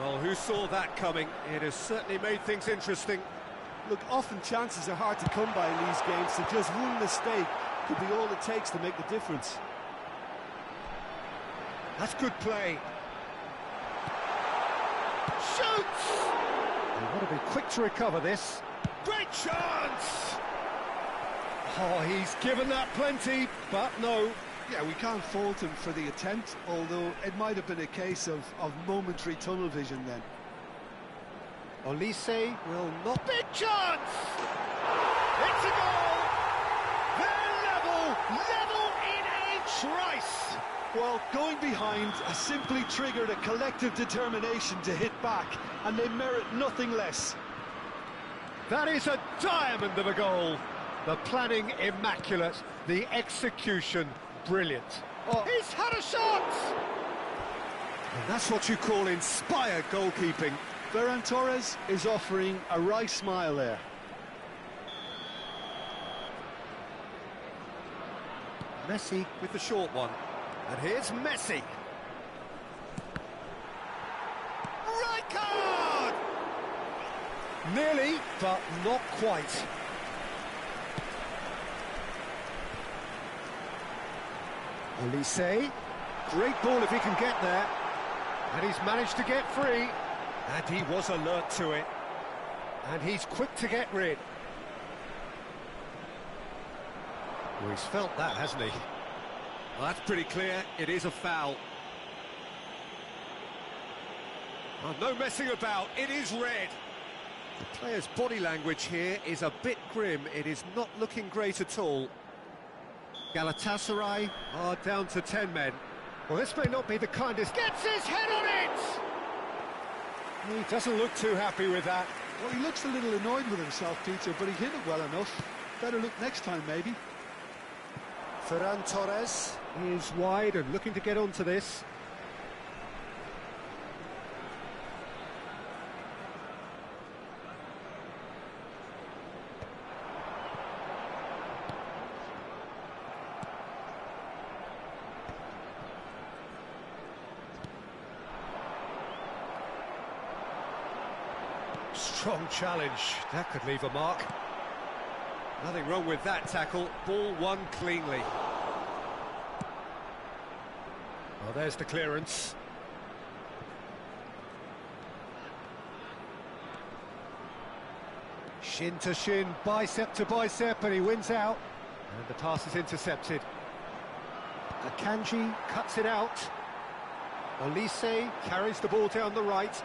Well, who saw that coming? It has certainly made things interesting. Look, often chances are hard to come by in these games, so just one mistake could be all it takes to make the difference. That's good play. Shoots! You've got to be quick to recover this. Great chance! Oh, he's given that plenty, but no. Yeah, we can't fault him for the attempt, although it might have been a case of momentary tunnel vision then. Olise will not... Big chance! It's a goal! They're level in a trice! Well, going behind has simply triggered a collective determination to hit back, and they merit nothing less. That is a diamond of a goal. The planning immaculate, the execution brilliant. Oh. He's had a shot! And that's what you call inspired goalkeeping. Ferran Torres is offering a wry smile there. Messi with the short one. And here's Messi. Right card! Nearly, but not quite. Olise. Great ball if he can get there. And he's managed to get free. And he was alert to it. And he's quick to get rid. Well, he's felt that, hasn't he? Well, that's pretty clear. It is a foul. Oh, no messing about. It is red. The player's body language here is a bit grim. It is not looking great at all. Galatasaray are down to 10 men. Well, this may not be the kindest... Gets his head on it! He doesn't look too happy with that. Well, he looks a little annoyed with himself, Peter, but he hit it well enough. Better look next time, maybe. Ferran Torres is wide and looking to get onto this. Strong challenge. That could leave a mark. Nothing wrong with that tackle. Ball won cleanly. Well, there's the clearance. Shin to shin, bicep to bicep, and he wins out. And the pass is intercepted. Akanji cuts it out. Olise carries the ball down the right.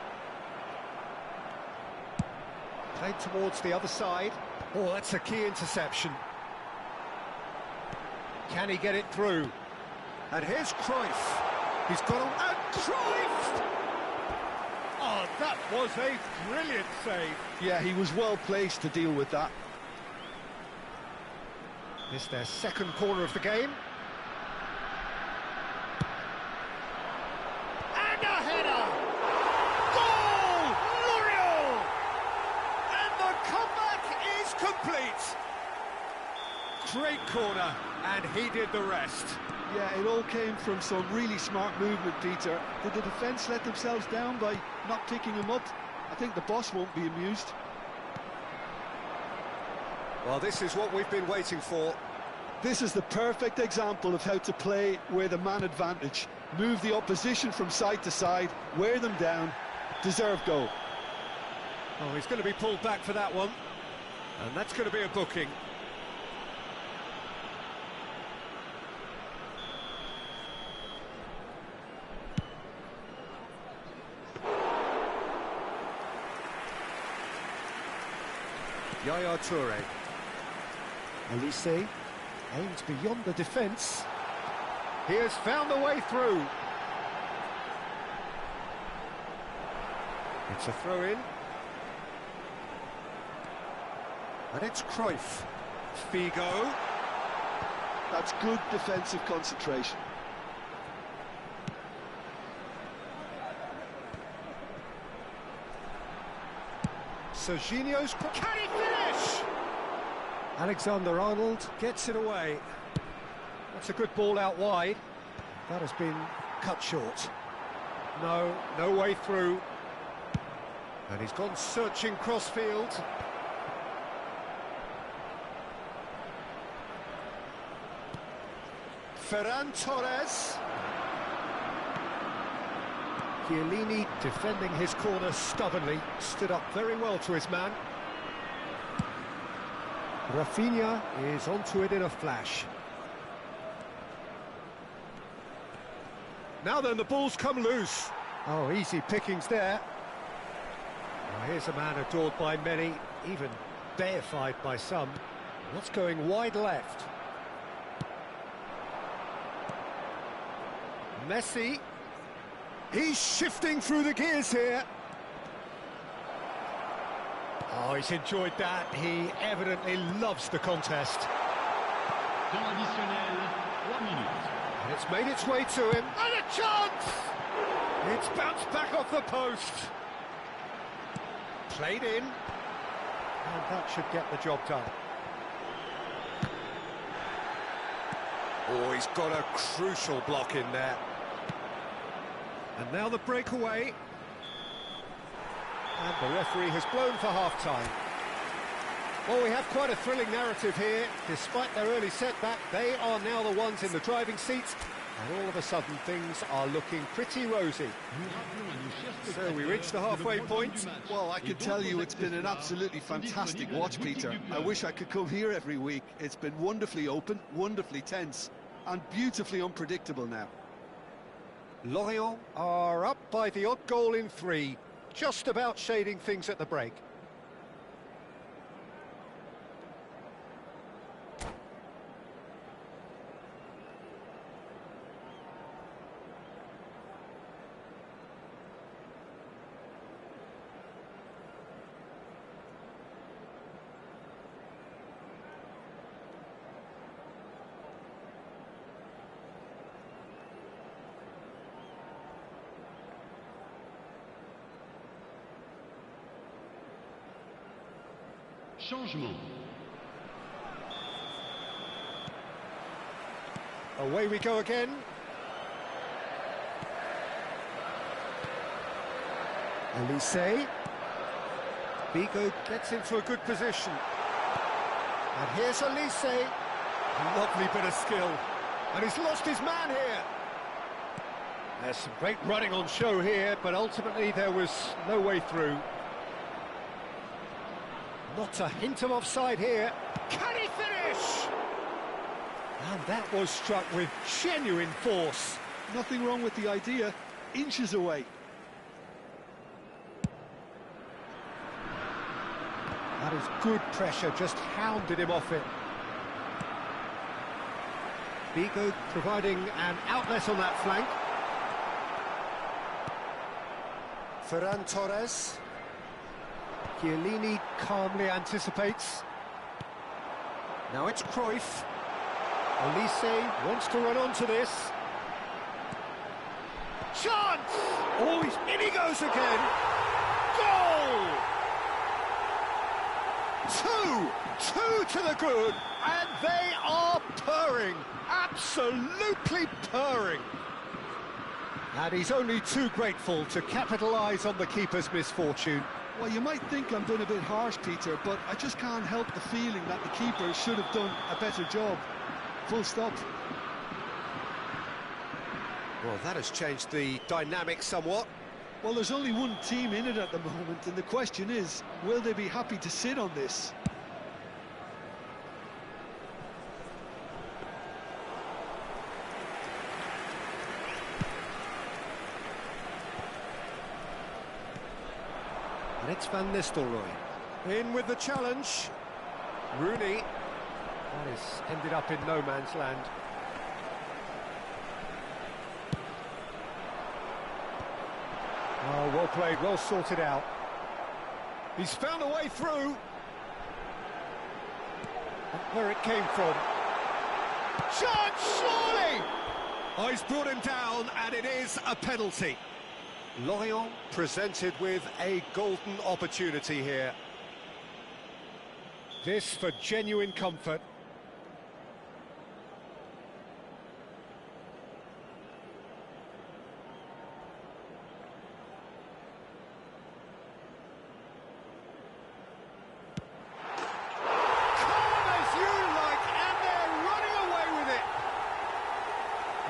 Played towards the other side. Oh, that's a key interception. Can he get it through? And here's Cruyff. He's got him. And Cruyff! Oh, that was a brilliant save. Yeah, he was well placed to deal with that. It's their second corner of the game. And a header! Goal! L'Oreal! And the comeback is complete. Great corner, and he did the rest. Yeah, it all came from some really smart movement, Peter. Did the defence let themselves down by not picking him up? I think the boss won't be amused. Well, this is what we've been waiting for. This is the perfect example of how to play with a man advantage. Move the opposition from side to side, wear them down, deserve goal. Oh, he's going to be pulled back for that one. And that's going to be a booking. Yaya Toure. Olise aims beyond the defence. He has found the way through. It's a throw-in. And it's Cruyff. Figo. That's good defensive concentration. Serginho's... Can he finish? Alexander-Arnold gets it away. That's a good ball out wide. That has been cut short. No way through. And he's gone searching cross-field. Ferran Torres. Chiellini defending his corner stubbornly, stood up very well to his man. Rafinha is onto it in a flash. Now then, the ball's come loose. Oh, easy pickings there. Well, here's a man adored by many, even deified by some. What's going wide left? Messi. He's shifting through the gears here. Oh, he's enjoyed that. He evidently loves the contest. Temps additionnel, 3 minutes. And it's made its way to him. And a chance! It's bounced back off the post. Played in. And that should get the job done. Oh, he's got a crucial block in there. And now the breakaway. And the referee has blown for half-time. Well, we have quite a thrilling narrative here. Despite their early setback, they are now the ones in the driving seat. And all of a sudden, things are looking pretty rosy. So we reached the halfway point. Well, I can tell you it's been an absolutely fantastic watch, Peter. I wish I could come here every week. It's been wonderfully open, wonderfully tense, and beautifully unpredictable now. Lorient are up by the odd goal in 3, just about shading things at the break. Changement. Away we go again. Elise. Bigo gets into a good position. And here's Elise. A lovely bit of skill. And he's lost his man here. There's some great running on show here, but ultimately there was no way through. Not a hint of offside here. Can he finish? And that was struck with genuine force. Nothing wrong with the idea. Inches away. That is good pressure, just hounded him off it. Bigo providing an outlet on that flank. Ferran Torres. Chiellini calmly anticipates. Now it's Cruyff. Elise wants to run onto this. Chance! Oh, in he goes again. Goal! 2 to the good, and they are purring, absolutely purring. And he's only too grateful to capitalise on the keeper's misfortune. Well, you might think I'm being a bit harsh, Peter, but I just can't help the feeling that the keeper should have done a better job. Full stop. Well, that has changed the dynamic somewhat. Well, there's only one team in it at the moment, and the question is, will they be happy to sit on this? And it's Van Nistelrooy. In with the challenge. Rooney. That has ended up in no man's land. Oh, well played, well sorted out. He's found a way through. Where it came from. Chance, surely! Oh, he's brought him down, and it is a penalty. Lorient presented with a golden opportunity here. This for genuine comfort.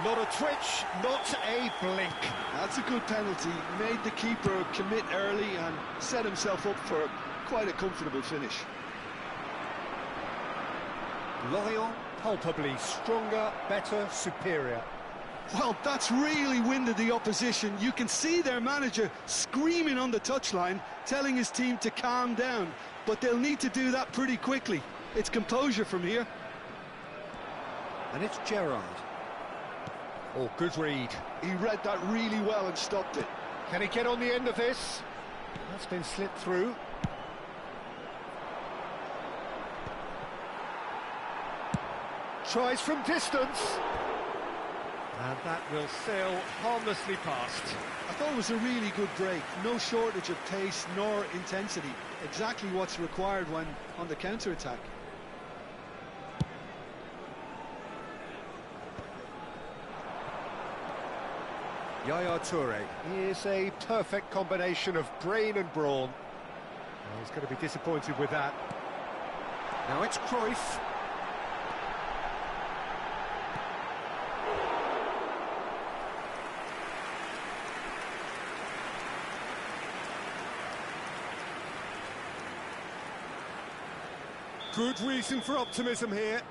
Not a twitch, not a blink. That's a good penalty. Made the keeper commit early and set himself up for quite a comfortable finish. Lorient palpably stronger, better, superior. Well, that's really winded the opposition. You can see their manager screaming on the touchline, telling his team to calm down. But they'll need to do that pretty quickly. It's composure from here. And it's Gerrard. Oh, good read. He read that really well and stopped it. Can he get on the end of this? That's been slipped through. Tries from distance. And that will sail harmlessly past. I thought it was a really good break. No shortage of pace nor intensity. Exactly what's required when on the counter-attack. Yaya Toure is a perfect combination of brain and brawn. Well, he's going to be disappointed with that. Now it's Cruyff. Good reason for optimism here.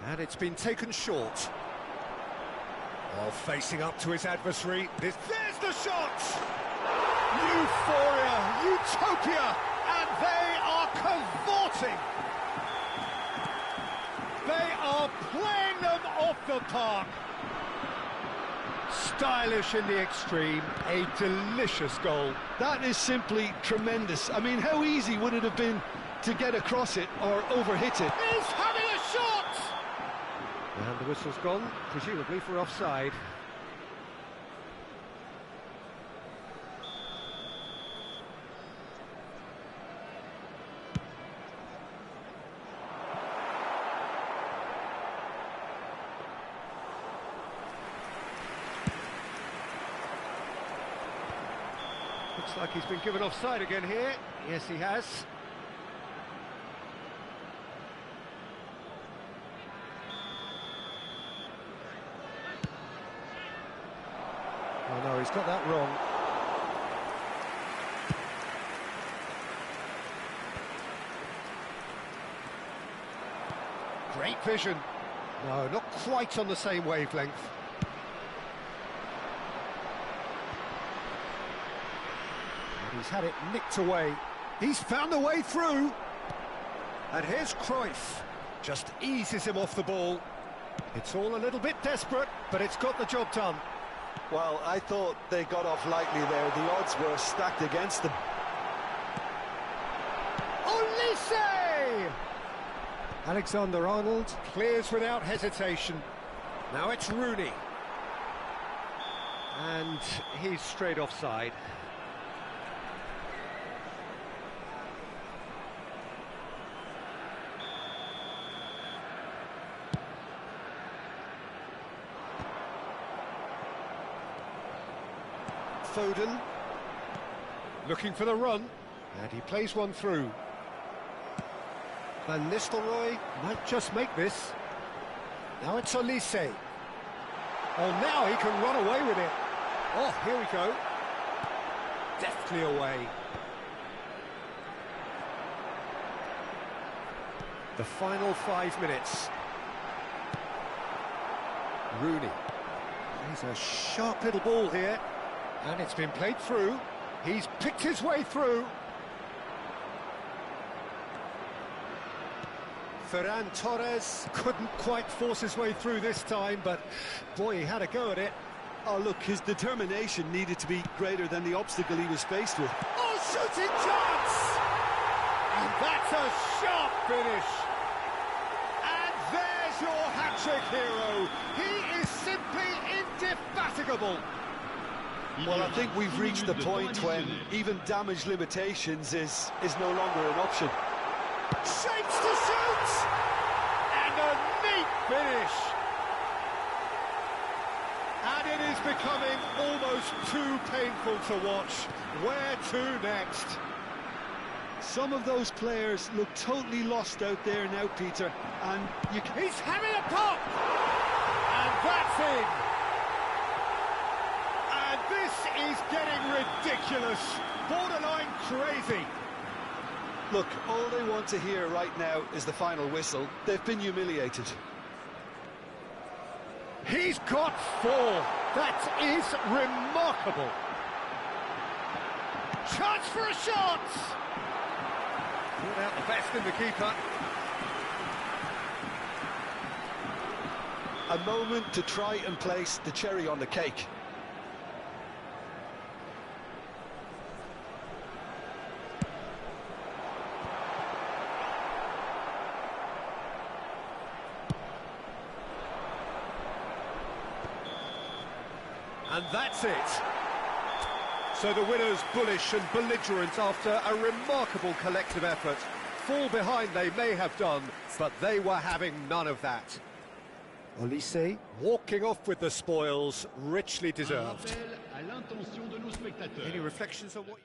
And it's been taken short. While facing up to his adversary, there's the shot! Euphoria, utopia, and they are cavorting. They are playing them off the park. Stylish in the extreme, a delicious goal. That is simply tremendous. I mean, how easy would it have been to get across it or overhit it? He's having a shot! And the whistle's gone, presumably for offside. Looks like he's been given offside again here. Yes, he has. Oh no, he's got that wrong. Great vision. No, not quite on the same wavelength. And he's had it nicked away. He's found a way through. And here's Cruyff. Just eases him off the ball. It's all a little bit desperate, but it's got the job done. Well, I thought they got off lightly there. The odds were stacked against them. Olise! Alexander-Arnold clears without hesitation. Now it's Rooney. And he's straight offside. Foden, looking for the run, and he plays one through. Van Nistelrooy might just make this. Now it's Olise. Oh, now he can run away with it. Oh, here we go. Deftly away. The final 5 minutes. Rooney. He's a sharp little ball here. And it's been played through. He's picked his way through. Ferran Torres couldn't quite force his way through this time, but boy, he had a go at it. Oh, look, his determination needed to be greater than the obstacle he was faced with. Oh, shooting chance! And that's a sharp finish. And there's your hat-trick hero. He is simply indefatigable. Well, I think we've reached the point when even damage limitations is no longer an option. Shapes to shoot! And a neat finish! And it is becoming almost too painful to watch. Where to next? Some of those players look totally lost out there now, Peter, and you can... He's having a pop! And that's in! And this is getting ridiculous, borderline crazy. Look, all they want to hear right now is the final whistle. They've been humiliated. He's got 4. That is remarkable. Chance for a shot! Brought out the best in the keeper. A moment to try and place the cherry on the cake. And that's it. So the winners bullish and belligerent after a remarkable collective effort. Fall behind they may have done, but they were having none of that. Olise walking off with the spoils, richly Un deserved. rappel à l'intention de nos spectateurs. Any reflections on what...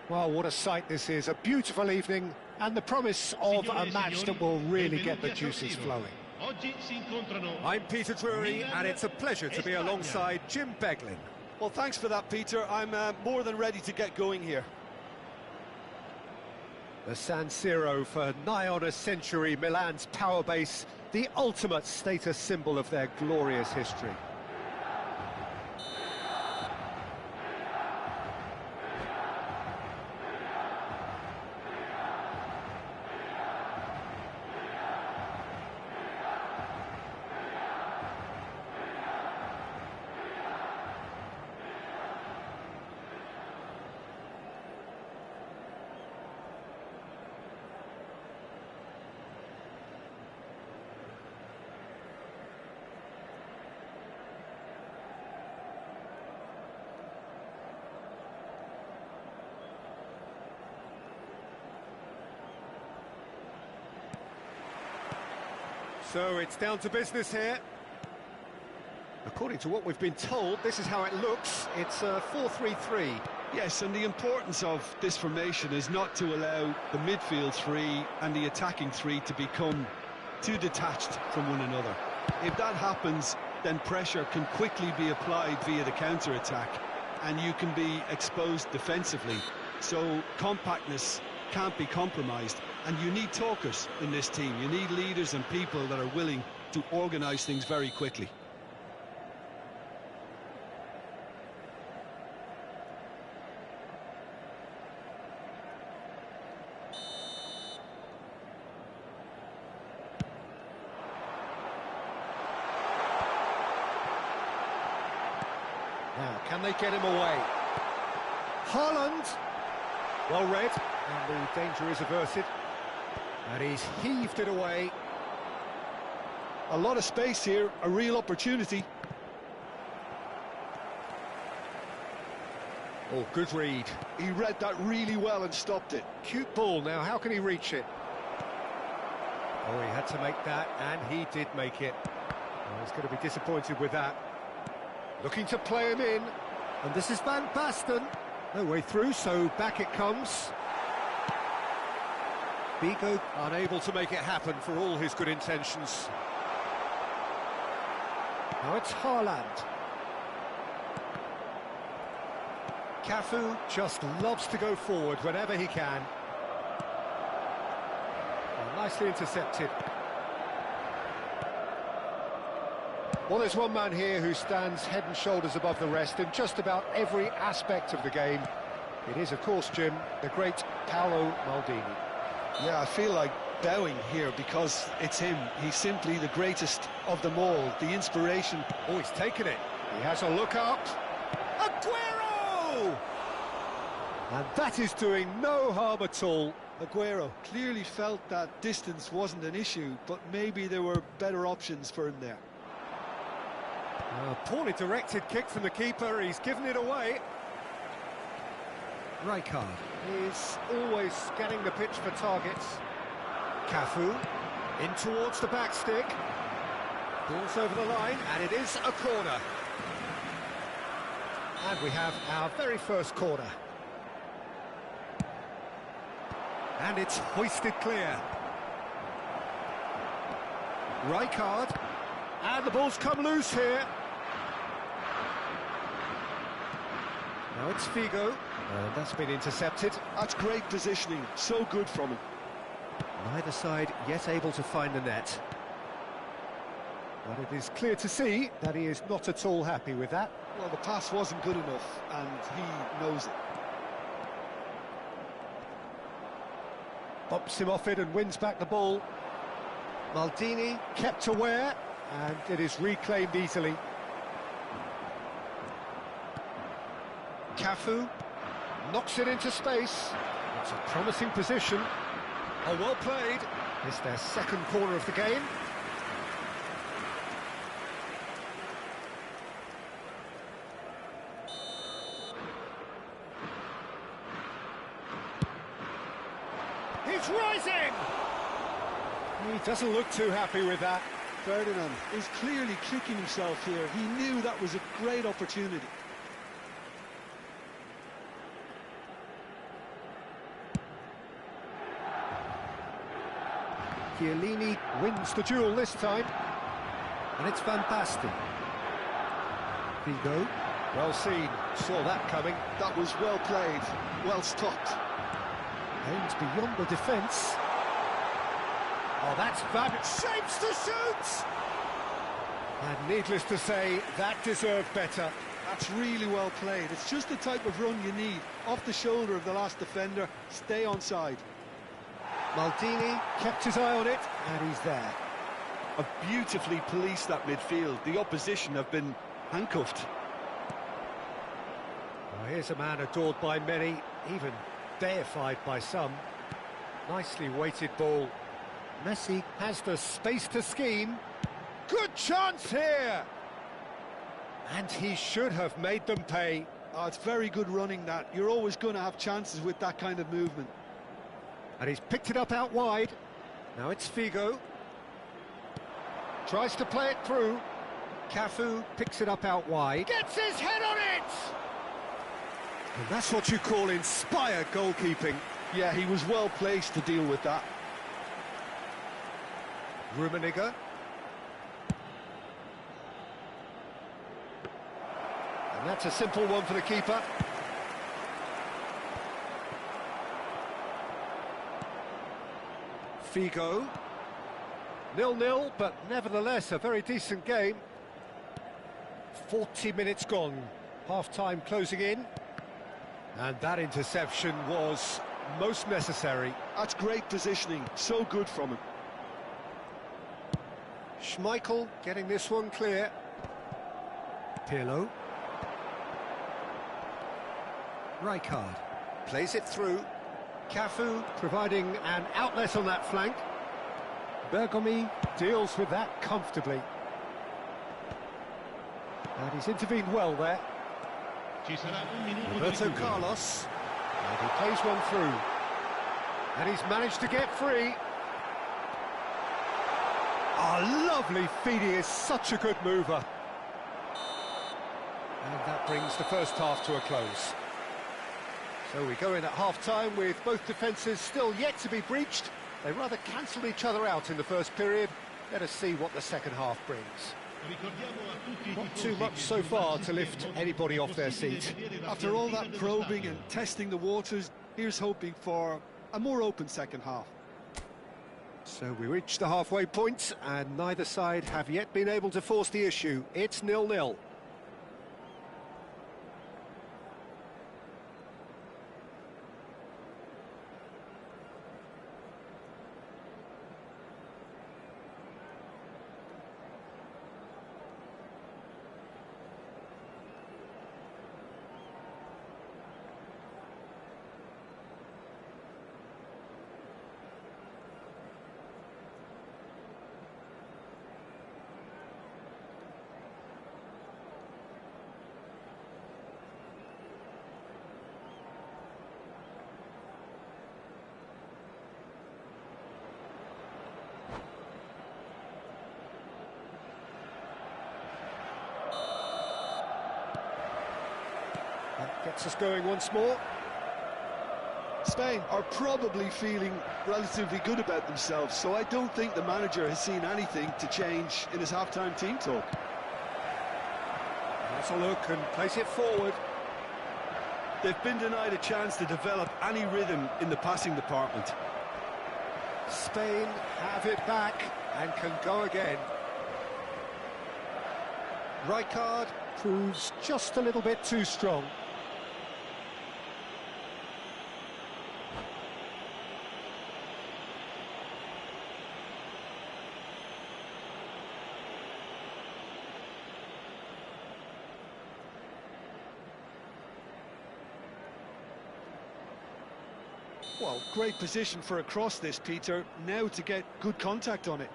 Well, what a sight this is. A beautiful evening and the promise of a match that will really get the juices flowing. I'm Peter Drury, and it's a pleasure to be alongside Jim Beglin. Well, thanks for that, Peter. I'm more than ready to get going here. The San Siro, for nigh on a century, Milan's power base, the ultimate status symbol of their glorious history. So it's down to business here. According to what we've been told, this is how it looks. It's a 4-3-3. Yes, and the importance of this formation is not to allow the midfield three and the attacking three to become too detached from one another. If that happens, then pressure can quickly be applied via the counter-attack, and you can be exposed defensively. So compactness can't be compromised, and you need talkers in this team. You need leaders and people that are willing to organise things very quickly. Now, can they get him away? Haaland! Well read, and the danger is averted. And he's heaved it away. A lot of space here, a real opportunity. Oh, good read. He read that really well and stopped it. Cute ball now, how can he reach it? Oh, he had to make that, and he did make it. Oh, he's going to be disappointed with that. Looking to play him in, and this is Van Basten. No way through, so back it comes. Figo unable to make it happen for all his good intentions. Now it's Haaland. Cafu just loves to go forward whenever he can. Oh, nicely intercepted. Well, there's one man here who stands head and shoulders above the rest in just about every aspect of the game. It is, of course, Jim, the great Paolo Maldini. Yeah, I feel like bowing here because it's him. He's simply the greatest of them all, the inspiration. Oh, he's taken it. He has a look up. Aguero! And that is doing no harm at all. Aguero clearly felt that distance wasn't an issue, but maybe there were better options for him there. Poorly directed kick from the keeper, he's given it away. Rijkaard is always scanning the pitch for targets. Cafu in towards the back stick. Ball's over the line, and it is a corner. And we have our very first corner. And it's hoisted clear. Rijkaard. And the ball's come loose here. Now it's Figo, and that's been intercepted. That's great positioning, so good from him. Neither side yet able to find the net. But it is clear to see that he is not at all happy with that. Well, the pass wasn't good enough, and he knows it. Bumps him off it and wins back the ball. Maldini kept aware, and it is reclaimed easily. Cafu knocks it into space. It's a promising position. Oh, well played. It's their second corner of the game. He's rising! He doesn't look too happy with that. Ferdinand is clearly kicking himself here. He knew that was a great opportunity. Chiellini wins the duel this time. And it's Van Basten. Figo, well seen, saw that coming. That was well played, well stopped. Aims beyond the defence. Oh, that's fabulous. Shapes to shoot! And needless to say, that deserved better. That's really well played. It's just the type of run you need. Off the shoulder of the last defender, stay onside. Maldini kept his eye on it, and he's there. Have beautifully policed that midfield. The opposition have been handcuffed. Well, here's a man adored by many, even deified by some. Nicely weighted ball. Messi has the space to scheme. Good chance here! And he should have made them pay. Oh, it's very good running, that. You're always going to have chances with that kind of movement. And he's picked it up out wide. Now it's Figo. Tries to play it through. Cafu picks it up out wide. Gets his head on it! And that's what you call inspired goalkeeping. Yeah, he was well placed to deal with that. Rummenigge. And that's a simple one for the keeper. Figo. 0-0, but nevertheless a very decent game. 40 minutes gone. Half-time closing in. And that interception was most necessary. That's great positioning, so good from him. Schmeichel getting this one clear. Pirlo. Rijkaard plays it through. Cafu providing an outlet on that flank. Bergomi deals with that comfortably. And he's intervened well there. Roberto Carlos. And he plays one through. And he's managed to get free. Oh, lovely feed, he is such a good mover. And that brings the first half to a close. So we go in at half-time with both defences still yet to be breached. They rather cancelled each other out in the first period. Let us see what the second half brings. Not too much so far to lift anybody off their seat. After all that probing and testing the waters, here's hoping for a more open second half. So we reach the halfway point, and neither side have yet been able to force the issue. It's 0-0. That gets us going once more. Spain are probably feeling relatively good about themselves, so I don't think the manager has seen anything to change in his half-time team talk. Let's a look and place it forward. They've been denied a chance to develop any rhythm in the passing department. Spain have it back and can go again. Rijkaard proves just a little bit too strong. Well, great position for a cross this, Peter. Now to get good contact on it.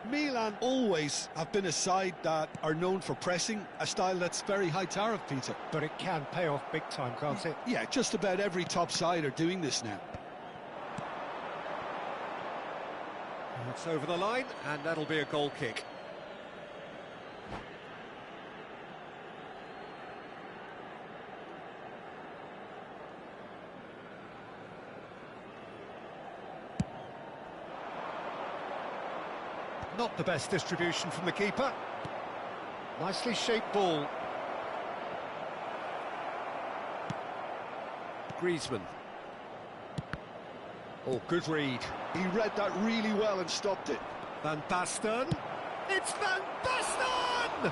Milan always have been a side that are known for pressing, a style that's very high tariff, Peter. But it can pay off big time, can't it? Yeah, just about every top side are doing this now. It's over the line, and that'll be a goal kick. Not the best distribution from the keeper. Nicely shaped ball. Griezmann. Oh, good read. He read that really well and stopped it. Van Basten. It's Van Basten!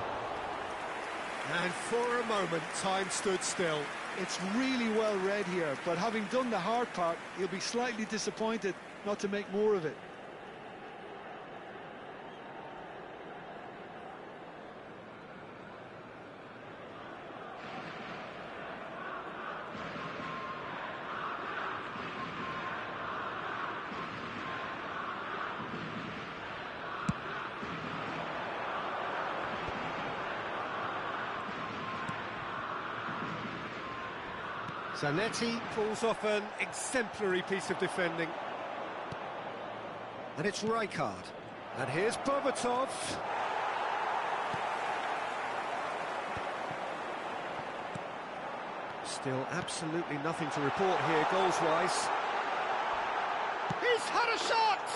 And for a moment, time stood still. It's really well read here, but having done the hard part, he'll be slightly disappointed not to make more of it. Zanetti pulls off an exemplary piece of defending. And it's Rijkaard. And here's Bobatov. Still absolutely nothing to report here, goals-wise. He's had a shot!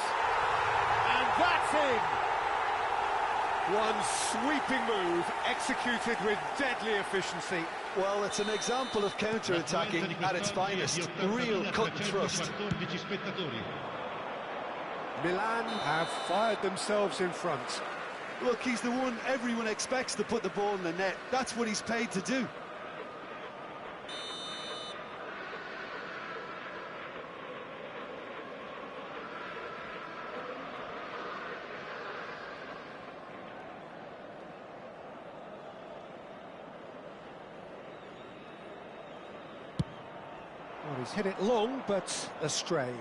And that's in! One sweeping move, executed with deadly efficiency. Well, it's an example of counter-attacking at its finest. Real cut and thrust. Milan have fired themselves in front. Look, he's the one everyone expects to put the ball in the net. That's what he's paid to do. Well, he's hit it long, but astray.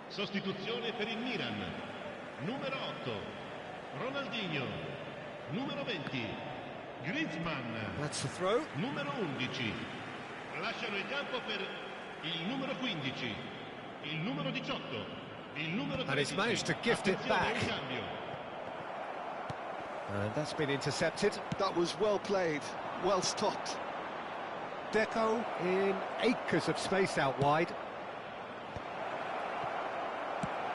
Sostituzione per il Milan. Numero 8, Ronaldinho. Numero 20, Griezmann. That's the throw. Numero 11. Lasciano il campo per il numero 15, il numero 18, il numero 13. And he's managed to gift it back. And that's been intercepted. That was well played, well stopped. Deco in acres of space out wide.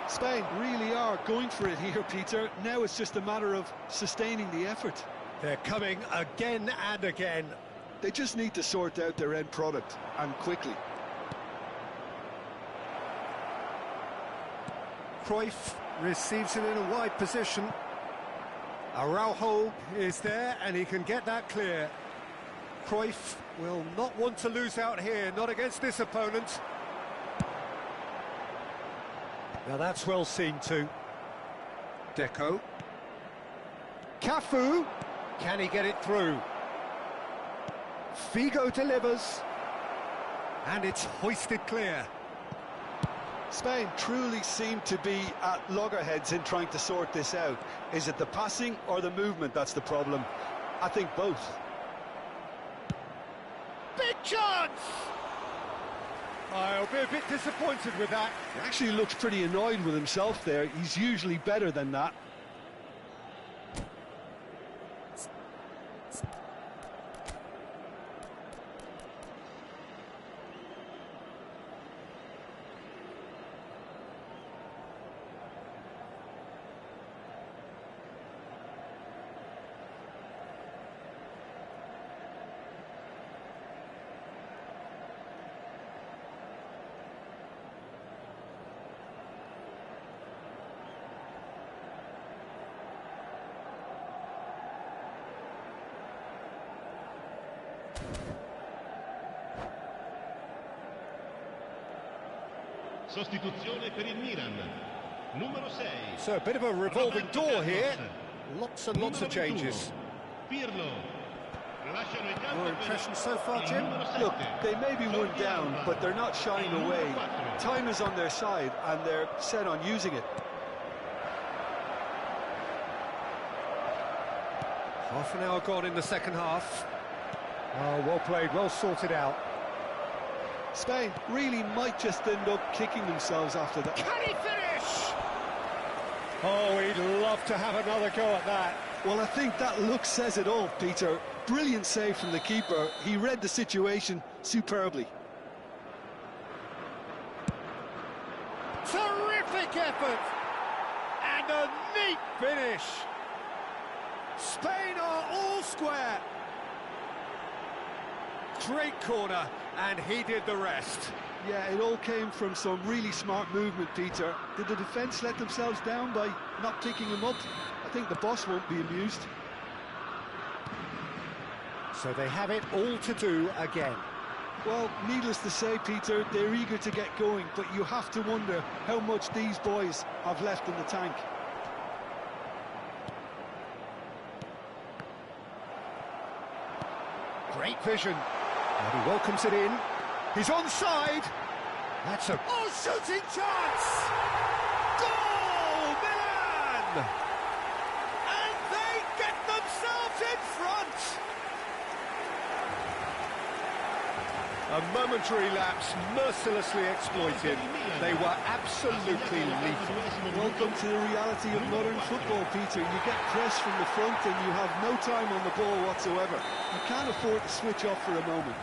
Spain really are going for it here, Peter. Now it's just a matter of sustaining the effort. They're coming again and again. They just need to sort out their end product, and quickly. Cruyff receives it in a wide position. Araujo is there, and he can get that clear. Cruyff will not want to lose out here, not against this opponent. Now that's well seen too. Deco. Cafu. Can he get it through? Figo delivers. And it's hoisted clear. Spain truly seem to be at loggerheads in trying to sort this out. Is it the passing or the movement that's the problem? I think both. Big chance! I'll be a bit disappointed with that. He actually looks pretty annoyed with himself there. He's usually better than that. Sostituzione per il Milan. Numero 6. So a bit of a revolving door here. Lots and lots of changes. Pirlo. Lasciano il campo Your per impression so far, il Jim? numero 7. Look, they may be one down, but they're not shying away. Time is on their side, and they're set on using it. Half an hour gone in the second half. Oh, well played, well sorted out. Spain really might just end up kicking themselves after that. Can he finish? Oh, he'd love to have another go at that. Well, I think that look says it all, Peter. Brilliant save from the keeper. He read the situation superbly. Terrific effort! And a neat finish! Spain are all square. Great corner, and he did the rest. Yeah, it all came from some really smart movement, Peter. Did the defence let themselves down by not picking him up? I think the boss won't be amused. So they have it all to do again. Well, needless to say, Peter, they're eager to get going, but you have to wonder how much these boys have left in the tank. Great vision. And he welcomes it in. He's onside. That's a shooting chance! Goal, Milan! And they get themselves in front! A momentary lapse, mercilessly exploited. They were absolutely lethal. Welcome to the reality of modern football, Peter. You get press from the front and you have no time on the ball whatsoever. You can't afford to switch off for a moment.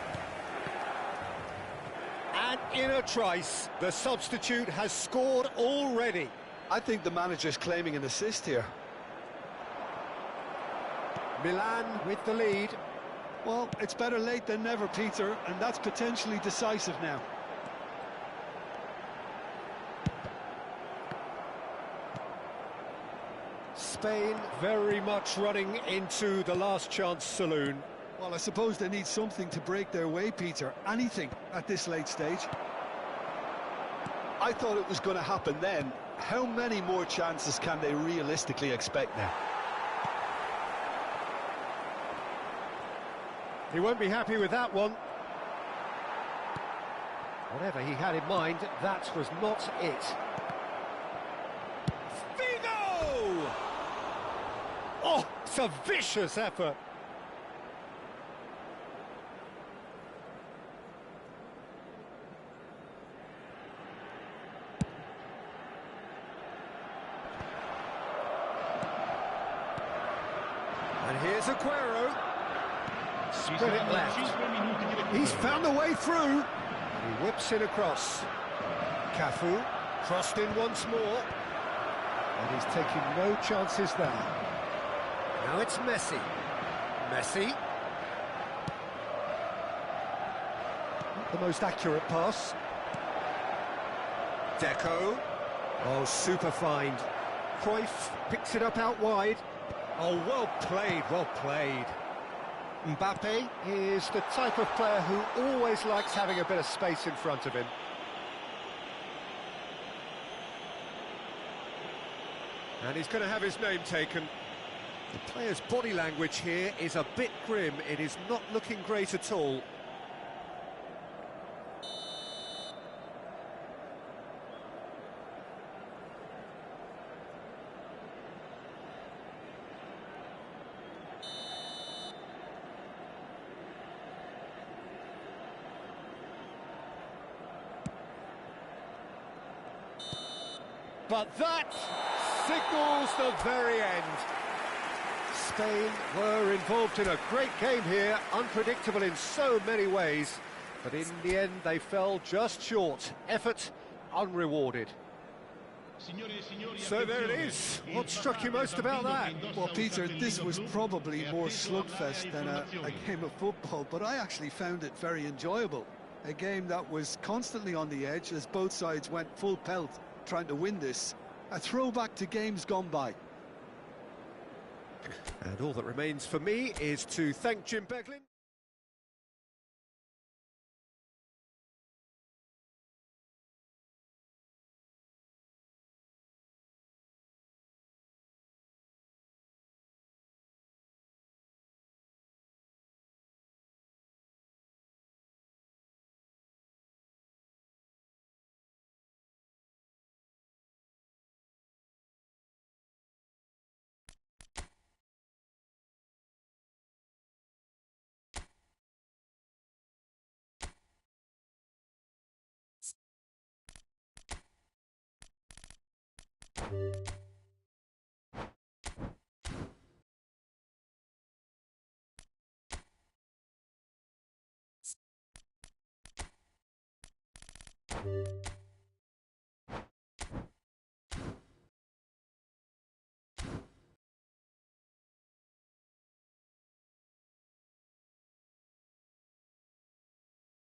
And in a trice, the substitute has scored already. I think the manager's claiming an assist here. Milan with the lead. Well, it's better late than never, Peter, and that's potentially decisive now. Spain very much running into the last chance saloon. Well, I suppose they need something to break their way, Peter. Anything at this late stage. I thought it was going to happen then. How many more chances can they realistically expect now? He won't be happy with that one. Whatever he had in mind, that was not it. Figo! Oh, it's a vicious effort. And here's Aguero. Spread it left. He's found a way through. He whips it across. Cafu crossed in once more. And he's taking no chances there. Now it's Messi. Messi. Not the most accurate pass. Deco. Oh, super find. Cruyff picks it up out wide. Oh, well played, well played. Mbappe is the type of player who always likes having a bit of space in front of him. And he's going to have his name taken. The player's body language here is a bit grim. It is not looking great at all. But that signals the very end. Spain were involved in a great game here, unpredictable in so many ways, but in the end they fell just short. Effort unrewarded. So there it is. What struck you most about that? Well, Peter, this was probably more slugfest than a game of football, but I actually found it very enjoyable. A game that was constantly on the edge as both sides went full pelt trying to win this. A throwback to games gone by. And all that remains for me is to thank Jim Beglin.